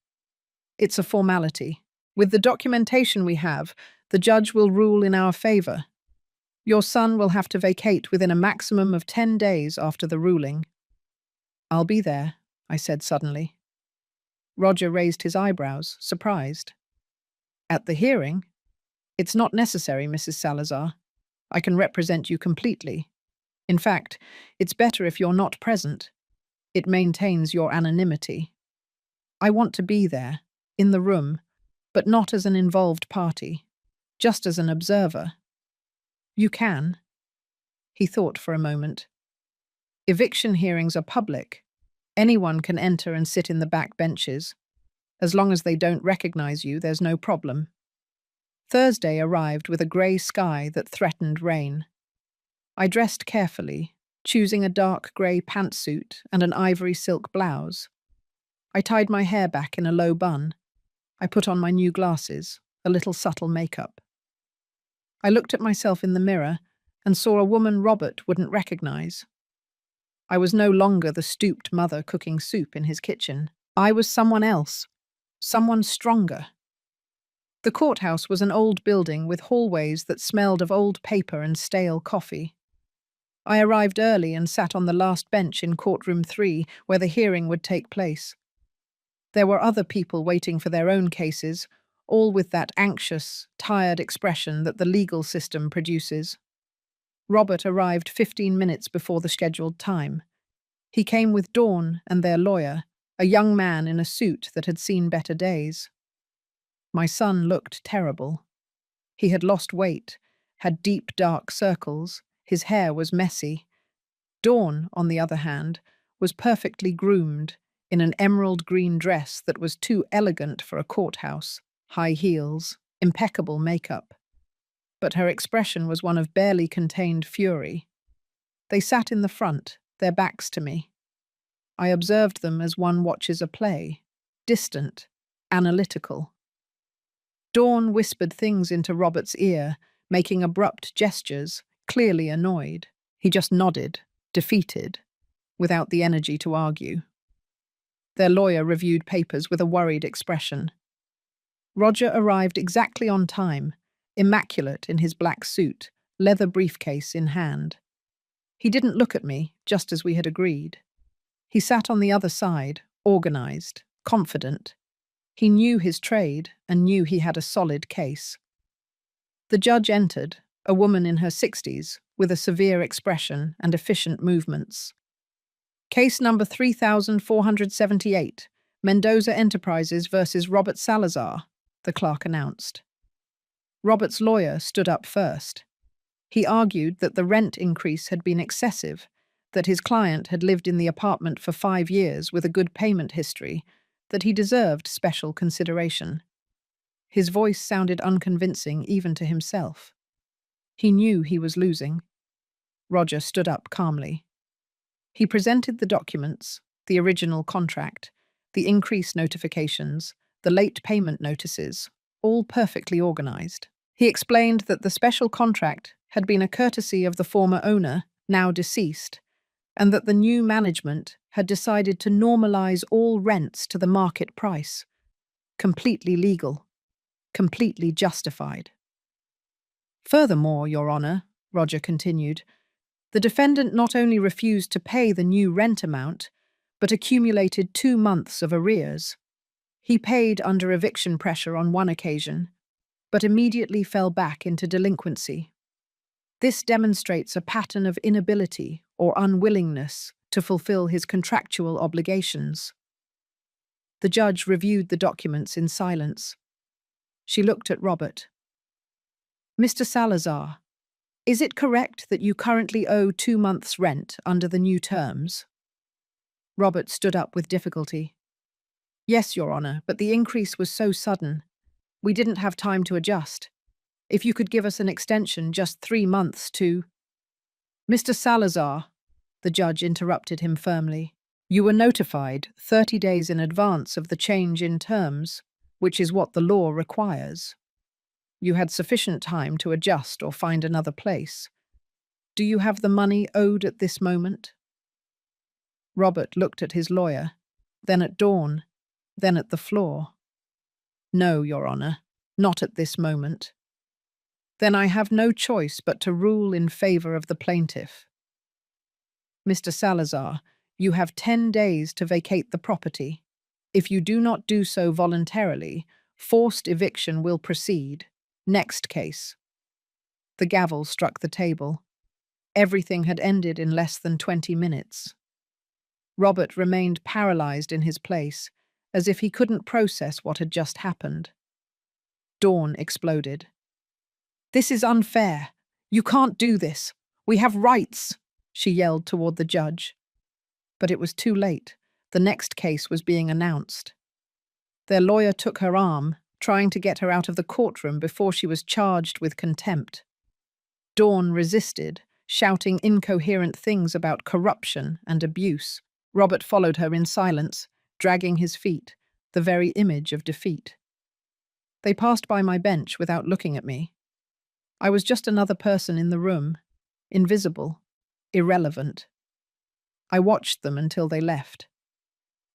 "It's a formality. With the documentation we have, the judge will rule in our favor. Your son will have to vacate within a maximum of 10 days after the ruling." "I'll be there," I said suddenly. Roger raised his eyebrows, surprised. "At the hearing? It's not necessary, Mrs. Salazar. I can represent you completely. In fact, it's better if you're not present. It maintains your anonymity. I want to be there, in the room, but not as an involved party, just as an observer." "You can." He thought for a moment. "Eviction hearings are public. Anyone can enter and sit in the back benches. As long as they don't recognize you, there's no problem." Thursday arrived with a grey sky that threatened rain. I dressed carefully, choosing a dark grey pantsuit and an ivory silk blouse. I tied my hair back in a low bun. I put on my new glasses, a little subtle makeup. I looked at myself in the mirror and saw a woman Robert wouldn't recognize. I was no longer the stooped mother cooking soup in his kitchen. I was someone else, someone stronger. The courthouse was an old building with hallways that smelled of old paper and stale coffee. I arrived early and sat on the last bench in courtroom 3, where the hearing would take place. There were other people waiting for their own cases, all with that anxious, tired expression that the legal system produces. Robert arrived 15 minutes before the scheduled time. He came with Dawn and their lawyer, a young man in a suit that had seen better days. My son looked terrible. He had lost weight, had deep dark circles, his hair was messy. Dawn, on the other hand, was perfectly groomed, in an emerald green dress that was too elegant for a courthouse, high heels, impeccable makeup. But her expression was one of barely contained fury. They sat in the front, their backs to me. I observed them as one watches a play, distant, analytical. Dawn whispered things into Robert's ear, making abrupt gestures, clearly annoyed. He just nodded, defeated, without the energy to argue. Their lawyer reviewed papers with a worried expression. Roger arrived exactly on time, immaculate in his black suit, leather briefcase in hand. He didn't look at me, just as we had agreed. He sat on the other side, organized, confident. He knew his trade and knew he had a solid case. The judge entered, a woman in her 60s, with a severe expression and efficient movements. Case number 3478, Mendoza Enterprises versus Robert Salazar, the clerk announced. Robert's lawyer stood up first. He argued that the rent increase had been excessive, that his client had lived in the apartment for 5 years with a good payment history, that he deserved special consideration. His voice sounded unconvincing even to himself. He knew he was losing. Roger stood up calmly. He presented the documents, the original contract, the increase notifications, the late payment notices, all perfectly organized. He explained that the special contract had been a courtesy of the former owner, now deceased, and that the new management had decided to normalize all rents to the market price. Completely legal, completely justified. Furthermore, Your Honor, Roger continued, the defendant not only refused to pay the new rent amount, but accumulated 2 months of arrears. He paid under eviction pressure on one occasion, but immediately fell back into delinquency. This demonstrates a pattern of inability or unwillingness to fulfill his contractual obligations. The judge reviewed the documents in silence. She looked at Robert. Mr. Salazar, is it correct that you currently owe 2 months' rent under the new terms? Robert stood up with difficulty. Yes, Your Honor, but the increase was so sudden. We didn't have time to adjust. If you could give us an extension, just 3 months to— Mr. Salazar, the judge interrupted him firmly. You were notified 30 days in advance of the change in terms, which is what the law requires. You had sufficient time to adjust or find another place. Do you have the money owed at this moment? Robert looked at his lawyer, then at Dawn, then at the floor. No, Your Honor, not at this moment. Then I have no choice but to rule in favor of the plaintiff. Mr. Salazar, you have 10 days to vacate the property. If you do not do so voluntarily, forced eviction will proceed. Next case. The gavel struck the table. Everything had ended in less than 20 minutes. Robert remained paralyzed in his place, as if he couldn't process what had just happened. Dawn exploded. This is unfair. You can't do this. We have rights, she yelled toward the judge. But it was too late. The next case was being announced. Their lawyer took her arm, trying to get her out of the courtroom before she was charged with contempt. Dawn resisted, shouting incoherent things about corruption and abuse. Robert followed her in silence, dragging his feet, the very image of defeat. They passed by my bench without looking at me. I was just another person in the room, invisible, irrelevant. I watched them until they left.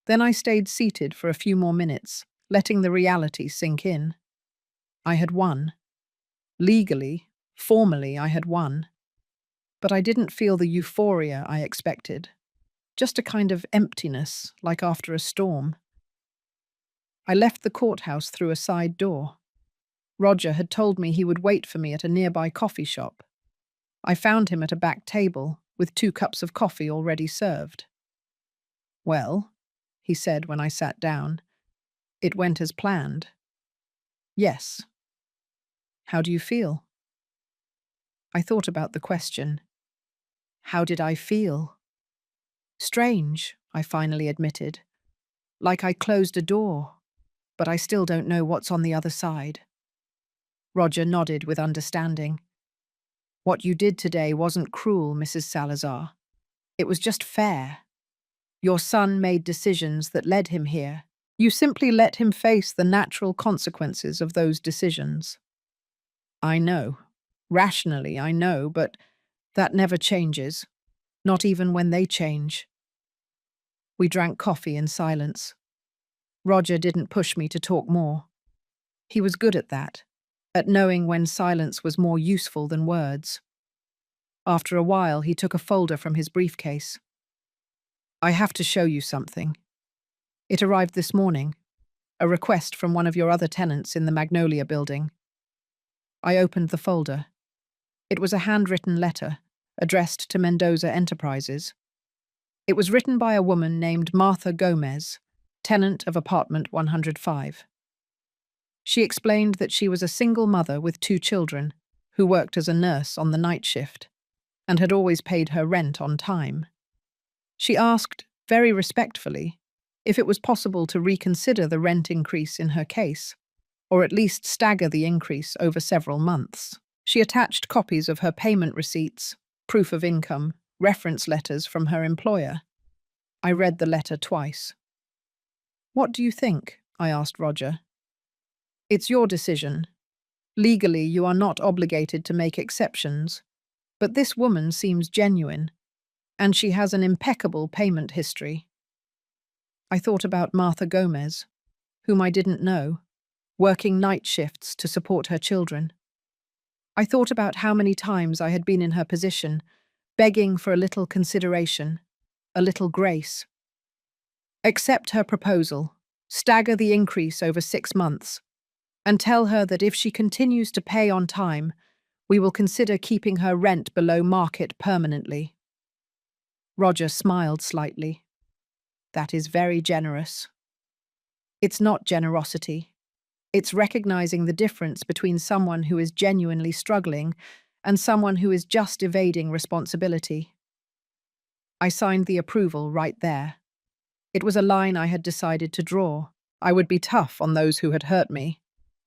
Then I stayed seated for a few more minutes, letting the reality sink in. I had won. Legally, formally, I had won. But I didn't feel the euphoria I expected. Just a kind of emptiness, like after a storm. I left the courthouse through a side door. Roger had told me he would wait for me at a nearby coffee shop. I found him at a back table, with 2 cups of coffee already served. Well, he said when I sat down, it went as planned. Yes. How do you feel? I thought about the question. How did I feel? Strange, I finally admitted. like I closed a door, but I still don't know what's on the other side. Roger nodded with understanding. What you did today wasn't cruel, Mrs. Salazar. It was just fair. Your son made decisions that led him here. You simply let him face the natural consequences of those decisions. I know. Rationally, I know, but that never changes. Not even when they change. We drank coffee in silence. Roger didn't push me to talk more. He was good at that, at knowing when silence was more useful than words. After a while, he took a folder from his briefcase. I have to show you something. It arrived this morning, a request from one of your other tenants in the Magnolia building. I opened the folder. It was a handwritten letter, addressed to Mendoza Enterprises. It was written by a woman named Martha Gomez, tenant of apartment 105. She explained that she was a single mother with 2 children who worked as a nurse on the night shift and had always paid her rent on time. She asked, very respectfully, if it was possible to reconsider the rent increase in her case, or at least stagger the increase over several months. She attached copies of her payment receipts, proof of income, reference letters from her employer. I read the letter twice. What do you think? I asked Roger. It's your decision. Legally, you are not obligated to make exceptions, but this woman seems genuine, and she has an impeccable payment history. I thought about Martha Gomez, whom I didn't know, working night shifts to support her children. I thought about how many times I had been in her position, begging for a little consideration, a little grace. Accept her proposal, stagger the increase over 6 months, and tell her that if she continues to pay on time, we will consider keeping her rent below market permanently. Roger smiled slightly. That is very generous. It's not generosity. It's recognizing the difference between someone who is genuinely struggling and someone who is just evading responsibility. I signed the approval right there. It was a line I had decided to draw. I would be tough on those who had hurt me,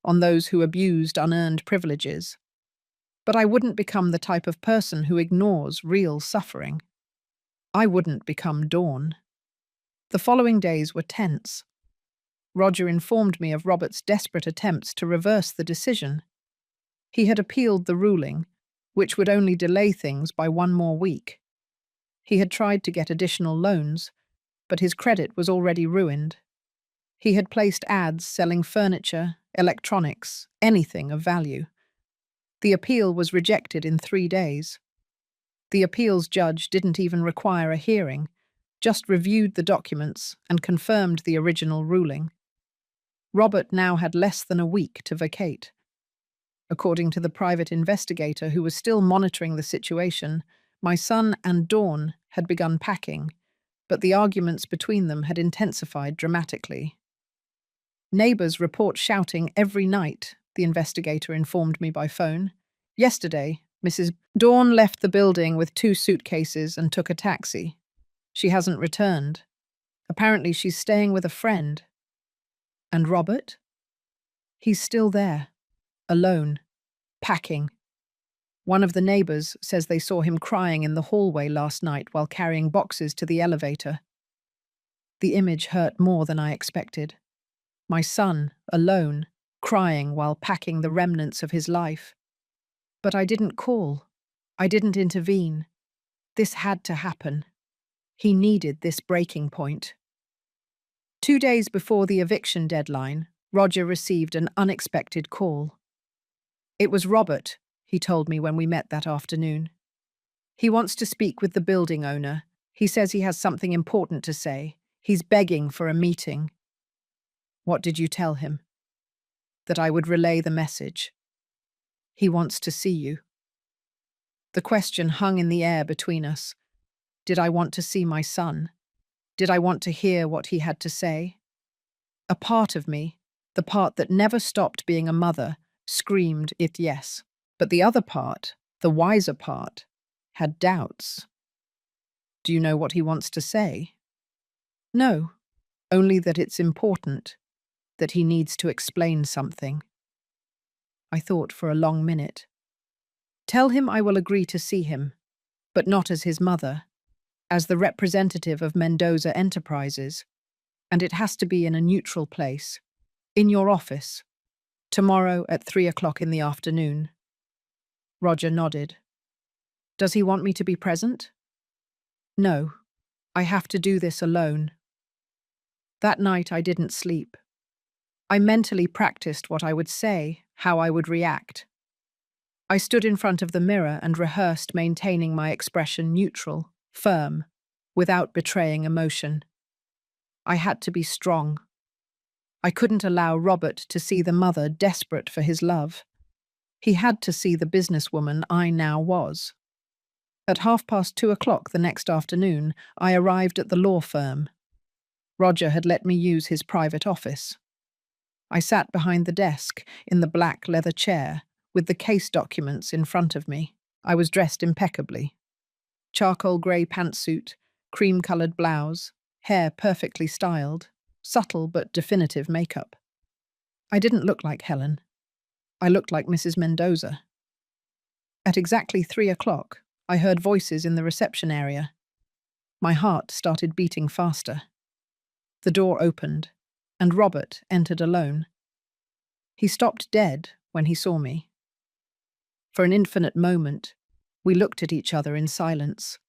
on those who abused unearned privileges. But I wouldn't become the type of person who ignores real suffering. I wouldn't become Dawn. The following days were tense. Roger informed me of Robert's desperate attempts to reverse the decision. He had appealed the ruling, which would only delay things by 1 more week. He had tried to get additional loans, but his credit was already ruined. He had placed ads selling furniture, electronics, anything of value. The appeal was rejected in 3 days. The appeals judge didn't even require a hearing, just reviewed the documents and confirmed the original ruling. Robert now had less than a week to vacate. According to the private investigator who was still monitoring the situation, my son and Dawn had begun packing, but the arguments between them had intensified dramatically. Neighbors report shouting every night, the investigator informed me by phone. Yesterday, Mrs. Dawn left the building with 2 suitcases and took a taxi. She hasn't returned. Apparently she's staying with a friend. And Robert? He's still there, alone, packing. One of the neighbors says they saw him crying in the hallway last night while carrying boxes to the elevator. The image hurt more than I expected. My son, alone, crying while packing the remnants of his life. But I didn't call. I didn't intervene. This had to happen. He needed this breaking point. 2 days before the eviction deadline, Roger received an unexpected call. It was Robert, he told me when we met that afternoon. He wants to speak with the building owner. He says he has something important to say. He's begging for a meeting. What did you tell him? That I would relay the message. He wants to see you. The question hung in the air between us. Did I want to see my son? Did I want to hear what he had to say? A part of me, the part that never stopped being a mother, screamed it yes. But the other part, the wiser part, had doubts. Do you know what he wants to say? No. only that it's important, that he needs to explain something. I thought for a long minute. Tell him I will agree to see him, but not as his mother, as the representative of Mendoza Enterprises, and it has to be in a neutral place, in your office, tomorrow at 3 o'clock in the afternoon. Roger nodded. Does he want me to be present? No, I have to do this alone. That night I didn't sleep. I mentally practiced what I would say, how I would react. I stood in front of the mirror and rehearsed maintaining my expression neutral, firm, without betraying emotion. I had to be strong. I couldn't allow Robert to see the mother desperate for his love. He had to see the businesswoman I now was. At 2:30 the next afternoon, I arrived at the law firm. Roger had let me use his private office. I sat behind the desk, in the black leather chair, with the case documents in front of me. I was dressed impeccably. Charcoal grey pantsuit, cream-coloured blouse, hair perfectly styled, subtle but definitive makeup. I didn't look like Helen. I looked like Mrs. Mendoza. At exactly 3 o'clock, I heard voices in the reception area. My heart started beating faster. The door opened, and Robert entered alone. He stopped dead when he saw me. For an infinite moment, we looked at each other in silence.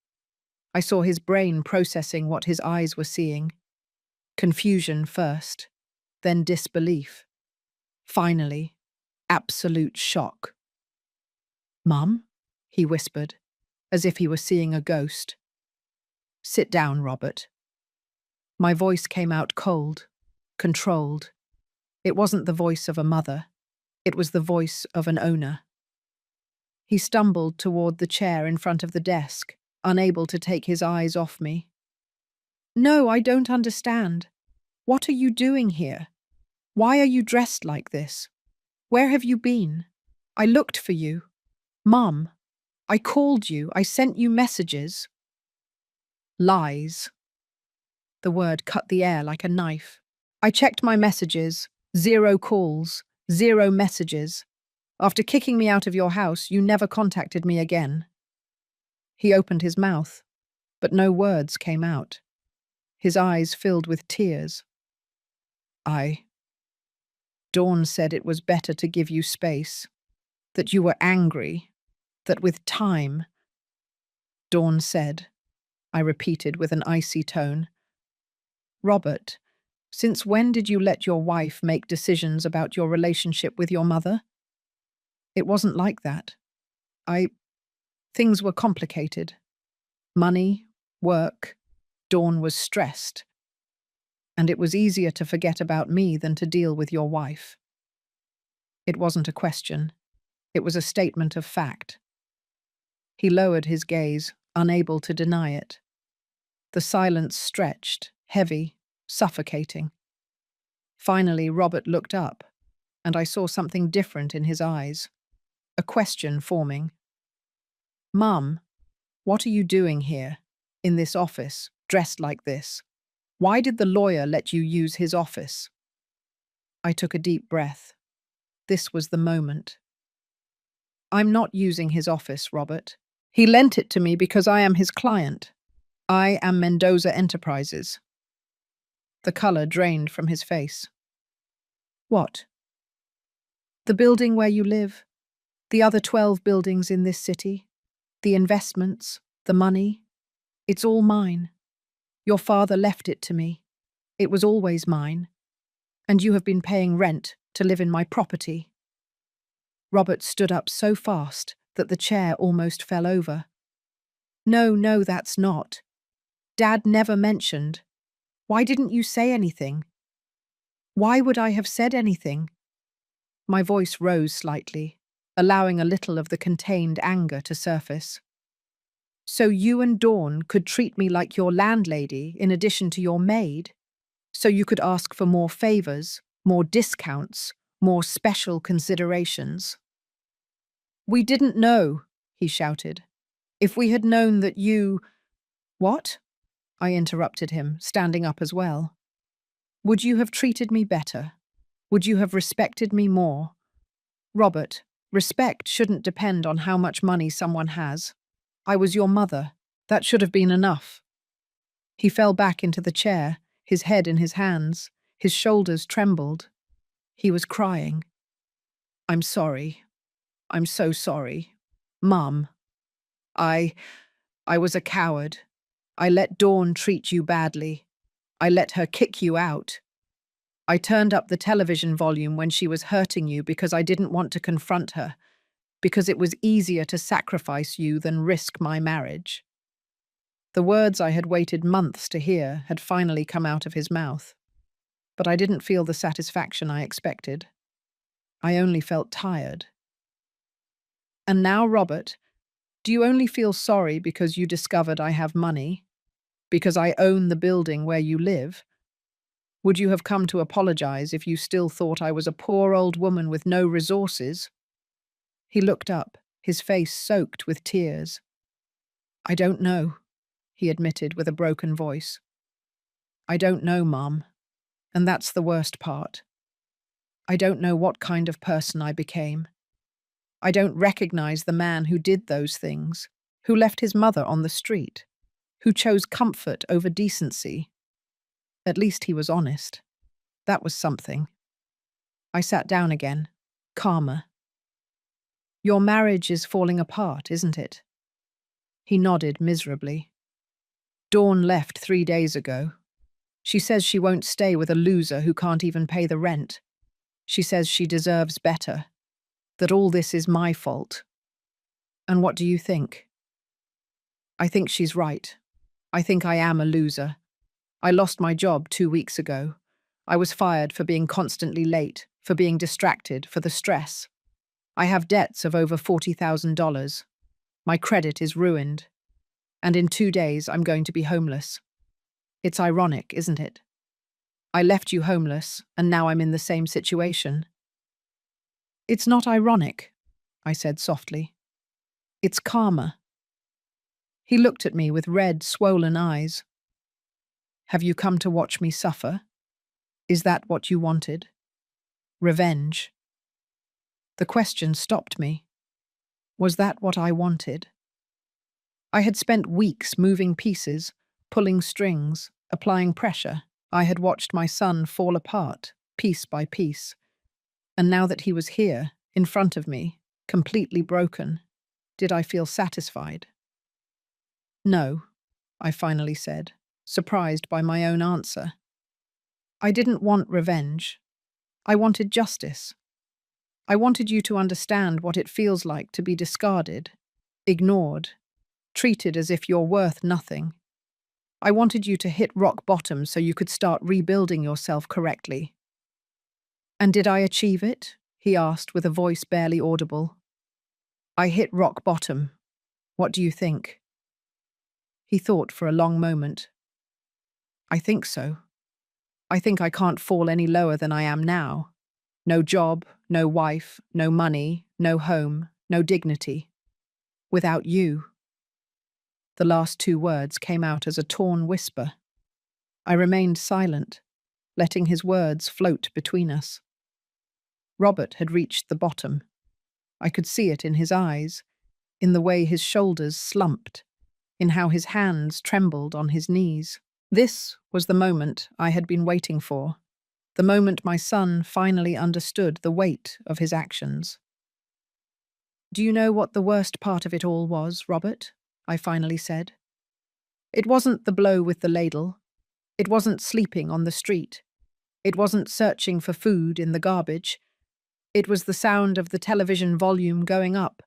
I saw his brain processing what his eyes were seeing. Confusion first, then disbelief. Finally, absolute shock. "Mum?" he whispered, as if he were seeing a ghost. "Sit down, Robert." My voice came out cold, controlled. It wasn't the voice of a mother. It was the voice of an owner. He stumbled toward the chair in front of the desk, unable to take his eyes off me. "No, I don't understand. What are you doing here? Why are you dressed like this? Where have you been? I looked for you. Mum, I called you. I sent you messages." Lies. The word cut the air like a knife. I checked my messages. 0 calls, 0 messages. After kicking me out of your house, you never contacted me again. He opened his mouth, but no words came out. His eyes filled with tears. Dawn said it was better to give you space, that you were angry, that with time. Dawn said, I repeated with an icy tone. Robert, since when did you let your wife make decisions about your relationship with your mother? It wasn't like that. Things were complicated. Money, work. Dawn was stressed. And it was easier to forget about me than to deal with your wife. It wasn't a question. It was a statement of fact. He lowered his gaze, unable to deny it. The silence stretched, heavy, suffocating. Finally, Robert looked up, and I saw something different in his eyes. A question forming. Mum, what are you doing here, in this office, dressed like this? Why did the lawyer let you use his office? I took a deep breath. This was the moment. I'm not using his office, Robert. He lent it to me because I am his client. I am Mendoza Enterprises. The color drained from his face. What? The building where you live, the other 12 buildings in this city, the investments, the money, it's all mine. Your father left it to me. It was always mine. And you have been paying rent to live in my property. Robert stood up so fast that the chair almost fell over. No, that's not. Dad never mentioned. Why didn't you say anything? Why would I have said anything? My voice rose slightly, allowing a little of the contained anger to surface. So you and Dawn could treat me like your landlady in addition to your maid? So you could ask for more favors, more discounts, more special considerations? We didn't know, he shouted. If we had known that you… What? I interrupted him, standing up as well. Would you have treated me better? Would you have respected me more? Robert, respect shouldn't depend on how much money someone has. I was your mother. That should have been enough. He fell back into the chair, his head in his hands. His shoulders trembled. He was crying. I'm sorry. I'm so sorry. Mum. I was a coward. I let Dawn treat you badly. I let her kick you out. I turned up the television volume when she was hurting you because I didn't want to confront her, because it was easier to sacrifice you than risk my marriage. The words I had waited months to hear had finally come out of his mouth, but I didn't feel the satisfaction I expected. I only felt tired. And now, Robert, do you only feel sorry because you discovered I have money? Because I own the building where you live? Would you have come to apologize if you still thought I was a poor old woman with no resources? He looked up, his face soaked with tears. I don't know, he admitted with a broken voice. I don't know, Mom, and that's the worst part. I don't know what kind of person I became. I don't recognize the man who did those things, who left his mother on the street, who chose comfort over decency. At least he was honest. That was something. I sat down again, calmer. Your marriage is falling apart, isn't it? He nodded miserably. Dawn left 3 days ago. She says she won't stay with a loser who can't even pay the rent. She says she deserves better, that all this is my fault. And what do you think? I think she's right. I think I am a loser. I lost my job 2 weeks ago. I was fired for being constantly late, for being distracted, for the stress. I have debts of over $40,000. My credit is ruined. And in 2 days, I'm going to be homeless. It's ironic, isn't it? I left you homeless, and now I'm in the same situation. It's not ironic, I said softly. It's karma. He looked at me with red, swollen eyes. Have you come to watch me suffer? Is that what you wanted? Revenge. The question stopped me. Was that what I wanted? I had spent weeks moving pieces, pulling strings, applying pressure. I had watched my son fall apart, piece by piece. And now that he was here, in front of me, completely broken, did I feel satisfied? No, I finally said, surprised by my own answer. I didn't want revenge. I wanted justice. I wanted you to understand what it feels like to be discarded, ignored, treated as if you're worth nothing. I wanted you to hit rock bottom so you could start rebuilding yourself correctly. And did I achieve it? He asked with a voice barely audible. I hit rock bottom. What do you think? He thought for a long moment. I think so. I think I can't fall any lower than I am now. No job, no wife, no money, no home, no dignity. Without you. The last 2 words came out as a torn whisper. I remained silent, letting his words float between us. Robert had reached the bottom. I could see it in his eyes, in the way his shoulders slumped, in how his hands trembled on his knees. This was the moment I had been waiting for, the moment my son finally understood the weight of his actions. Do you know what the worst part of it all was, Robert? I finally said. It wasn't the blow with the ladle. It wasn't sleeping on the street. It wasn't searching for food in the garbage. It was the sound of the television volume going up.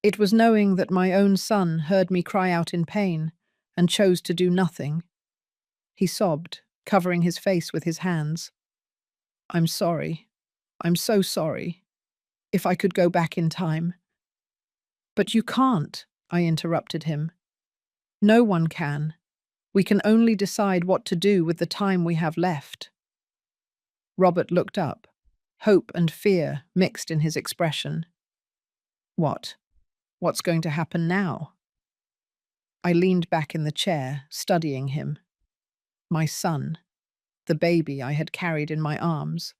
It was knowing that my own son heard me cry out in pain and chose to do nothing. He sobbed, covering his face with his hands. I'm sorry. I'm so sorry. If I could go back in time. But you can't, I interrupted him. No one can. We can only decide what to do with the time we have left. Robert looked up, hope and fear mixed in his expression. What? What's going to happen now? I leaned back in the chair, studying him. My son. the baby I had carried in my arms,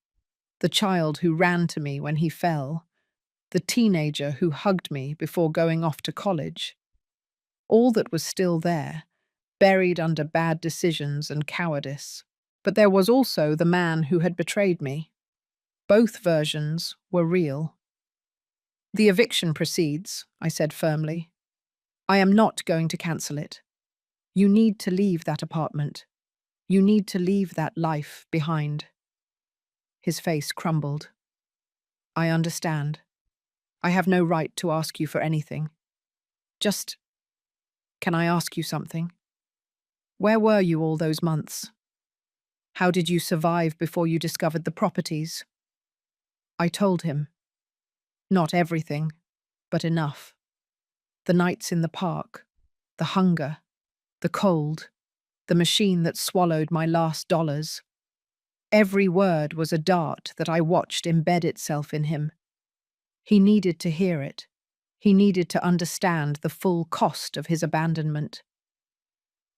the child who ran to me when he fell, the teenager who hugged me before going off to college. All that was still there, buried under bad decisions and cowardice. But there was also the man who had betrayed me. Both versions were real. "The eviction proceeds," I said firmly. "I am not going to cancel it. You need to leave that apartment. You need to leave that life behind." His face crumbled. "I understand. I have no right to ask you for anything. Just, can I ask you something? Where were you all those months? How did you survive before you discovered the properties?" I told him. Not everything, but enough. The nights in the park, the hunger, the cold, the machine that swallowed my last dollars. Every word was a dart that I watched embed itself in him. He needed to hear it. He needed to understand the full cost of his abandonment.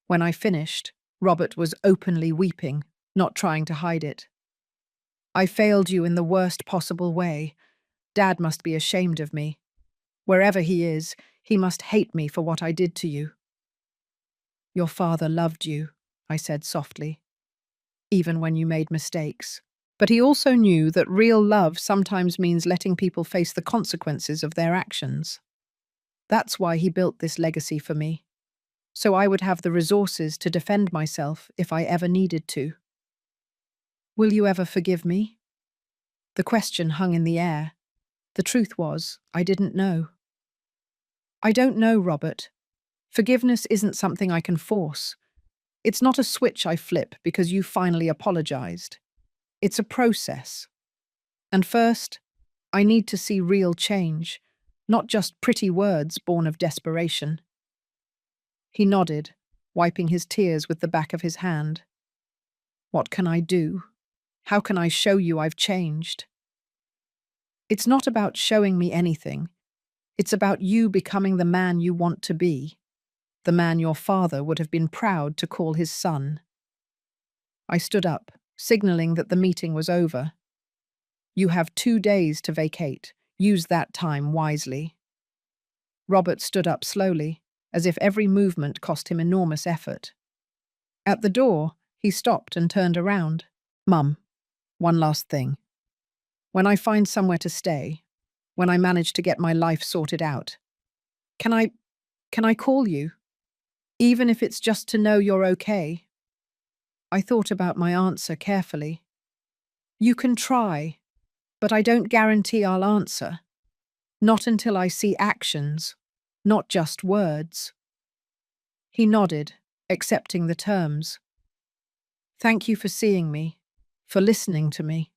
When I finished, Robert was openly weeping, not trying to hide it. "I failed you in the worst possible way. Dad must be ashamed of me. Wherever he is, he must hate me for what I did to you." "Your father loved you," I said softly, "even when you made mistakes. But he also knew that real love sometimes means letting people face the consequences of their actions. That's why he built this legacy for me, so I would have the resources to defend myself if I ever needed to." "Will you ever forgive me?" The question hung in the air. The truth was, I didn't know. "I don't know, Robert. Forgiveness isn't something I can force. It's not a switch I flip because you finally apologized. It's a process. And first, I need to see real change, not just pretty words born of desperation." He nodded, wiping his tears with the back of his hand. "What can I do? How can I show you I've changed?" "It's not about showing me anything. It's about you becoming the man you want to be, the man your father would have been proud to call his son." I stood up, signaling that the meeting was over. "You have 2 days to vacate. Use that time wisely." Robert stood up slowly, as if every movement cost him enormous effort. At the door, he stopped and turned around. "Mum, one last thing. When I find somewhere to stay, when I manage to get my life sorted out, can I call you? Even if it's just to know you're okay?" I thought about my answer carefully. "You can try, but I don't guarantee I'll answer. Not until I see actions, not just words." He nodded, accepting the terms. "Thank you for seeing me, for listening to me.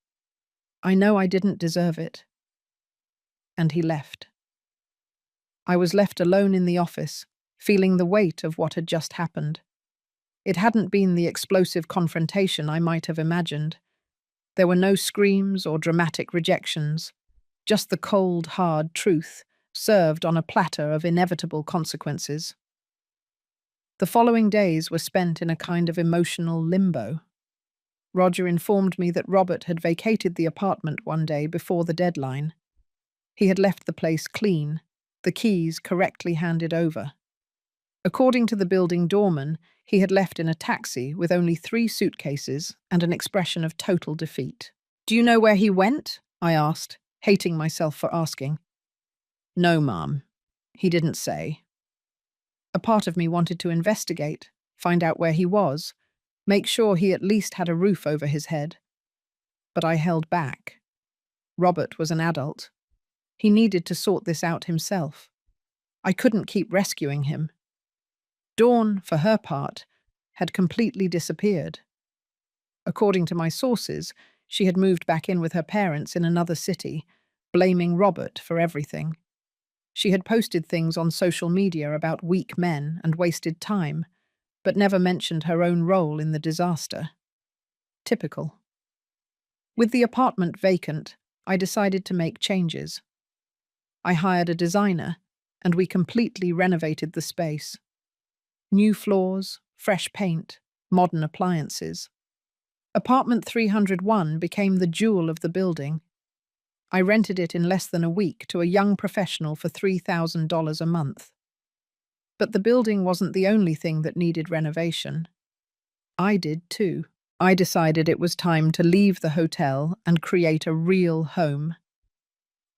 I know I didn't deserve it." And he left. I was left alone in the office, feeling the weight of what had just happened. It hadn't been the explosive confrontation I might have imagined. There were no screams or dramatic rejections, just the cold, hard truth, served on a platter of inevitable consequences. The following days were spent in a kind of emotional limbo. Roger informed me that Robert had vacated the apartment one day before the deadline. He had left the place clean, the keys correctly handed over. According to the building doorman, he had left in a taxi with only 3 suitcases and an expression of total defeat. "Do you know where he went?" I asked, hating myself for asking. "No, Mom. He didn't say." A part of me wanted to investigate, find out where he was, make sure he at least had a roof over his head. But I held back. Robert was an adult. He needed to sort this out himself. I couldn't keep rescuing him. Dawn, for her part, had completely disappeared. According to my sources, she had moved back in with her parents in another city, blaming Robert for everything. She had posted things on social media about weak men and wasted time, but never mentioned her own role in the disaster. Typical. With the apartment vacant, I decided to make changes. I hired a designer, and we completely renovated the space. New floors, fresh paint, modern appliances. Apartment 301 became the jewel of the building. I rented it in less than a week to a young professional for $3,000 a month. But the building wasn't the only thing that needed renovation. I did too. I decided it was time to leave the hotel and create a real home.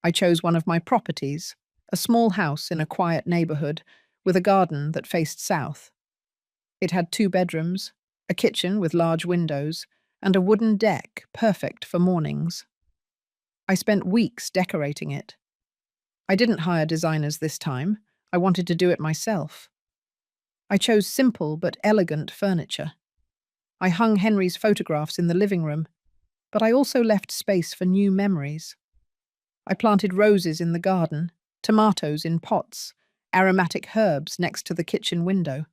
I chose one of my properties, a small house in a quiet neighborhood with a garden that faced south. It had 2 bedrooms, a kitchen with large windows, and a wooden deck perfect for mornings. I spent weeks decorating it. I didn't hire designers this time. I wanted to do it myself. I chose simple but elegant furniture. I hung Henry's photographs in the living room, but I also left space for new memories. I planted roses in the garden, tomatoes in pots, aromatic herbs next to the kitchen window.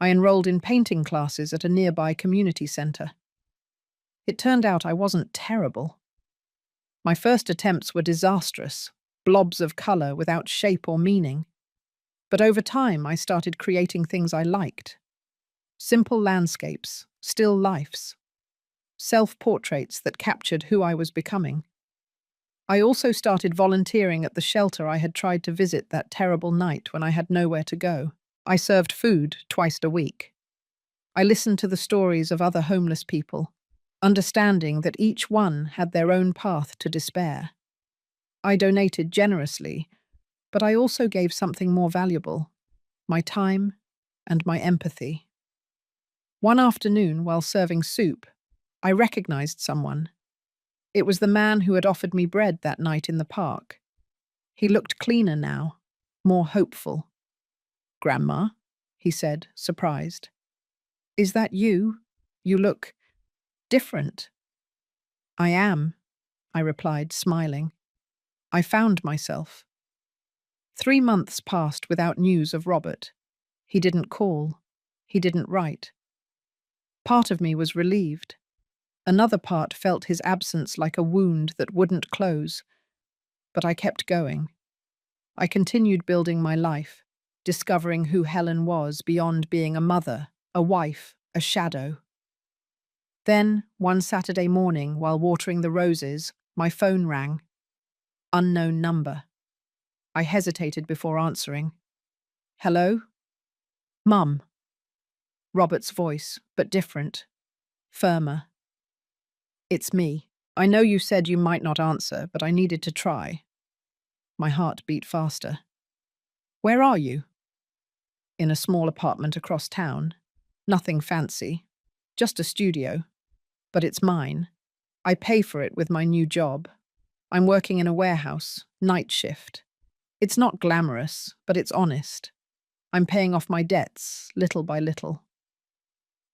I enrolled in painting classes at a nearby community center. It turned out I wasn't terrible. My first attempts were disastrous, blobs of color without shape or meaning. But over time, I started creating things I liked. Simple landscapes, still lifes, self-portraits that captured who I was becoming. I also started volunteering at the shelter I had tried to visit that terrible night when I had nowhere to go. I served food twice a week. I listened to the stories of other homeless people, understanding that each one had their own path to despair. I donated generously, but I also gave something more valuable: my time and my empathy. One afternoon, while serving soup, I recognized someone. It was the man who had offered me bread that night in the park. He looked cleaner now, more hopeful. "Grandma," he said, surprised. "Is that you? You look different." "I am," I replied, smiling. I found myself. 3 months passed without news of Robert. He didn't call. He didn't write. Part of me was relieved. Another part felt his absence like a wound that wouldn't close. But I kept going. I continued building my life, discovering who Helen was beyond being a mother, a wife, a shadow. Then, one Saturday morning, while watering the roses, my phone rang. Unknown number. I hesitated before answering. "Hello?" "Mum." Robert's voice, but different, firmer. "It's me. I know you said you might not answer, but I needed to try." My heart beat faster. "Where are you?" "In a small apartment across town. Nothing fancy. Just a studio. But it's mine. I pay for it with my new job. I'm working in a warehouse, night shift. It's not glamorous, but it's honest. I'm paying off my debts, little by little."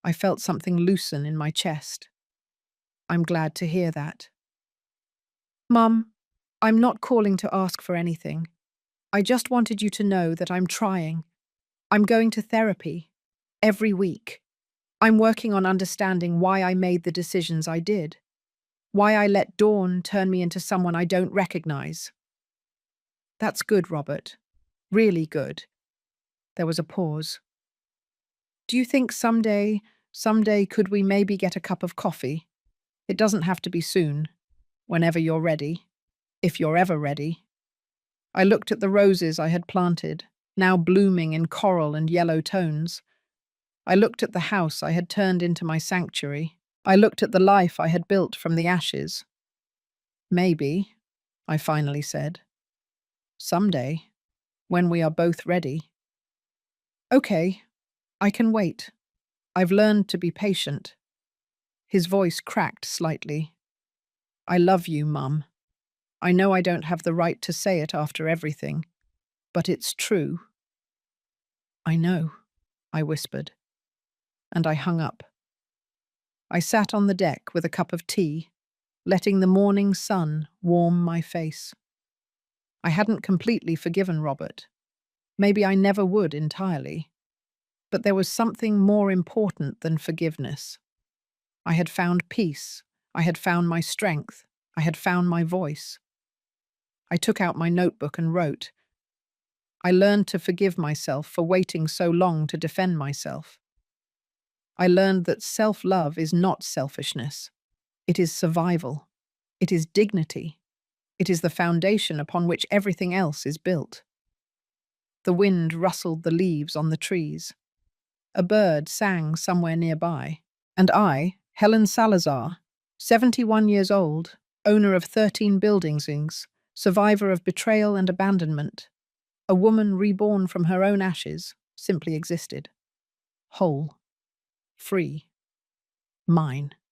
I felt something loosen in my chest. "I'm glad to hear that." "Mum, I'm not calling to ask for anything. I just wanted you to know that I'm trying. I'm going to therapy. Every week. I'm working on understanding why I made the decisions I did. Why I let Dawn turn me into someone I don't recognize." "That's good, Robert. Really good." There was a pause. "Do you think someday could we maybe get a cup of coffee? It doesn't have to be soon. Whenever you're ready. If you're ever ready." I looked at the roses I had planted, now blooming in coral and yellow tones. I looked at the house I had turned into my sanctuary. I looked at the life I had built from the ashes. "Maybe," I finally said. "Someday, when we are both ready." "Okay, I can wait. I've learned to be patient." His voice cracked slightly. "I love you, Mum. I know I don't have the right to say it after everything, but it's true." "I know," I whispered, and I hung up. I sat on the deck with a cup of tea, letting the morning sun warm my face. I hadn't completely forgiven Robert. Maybe I never would entirely. But there was something more important than forgiveness. I had found peace. I had found my strength. I had found my voice. I took out my notebook and wrote. I learned to forgive myself for waiting so long to defend myself. I learned that self-love is not selfishness. It is survival. It is dignity. It is the foundation upon which everything else is built. The wind rustled the leaves on the trees. A bird sang somewhere nearby. And I, Helen Salazar, 71 years old, owner of 13 buildings, survivor of betrayal and abandonment, a woman reborn from her own ashes, simply existed. Whole. Free. Mine.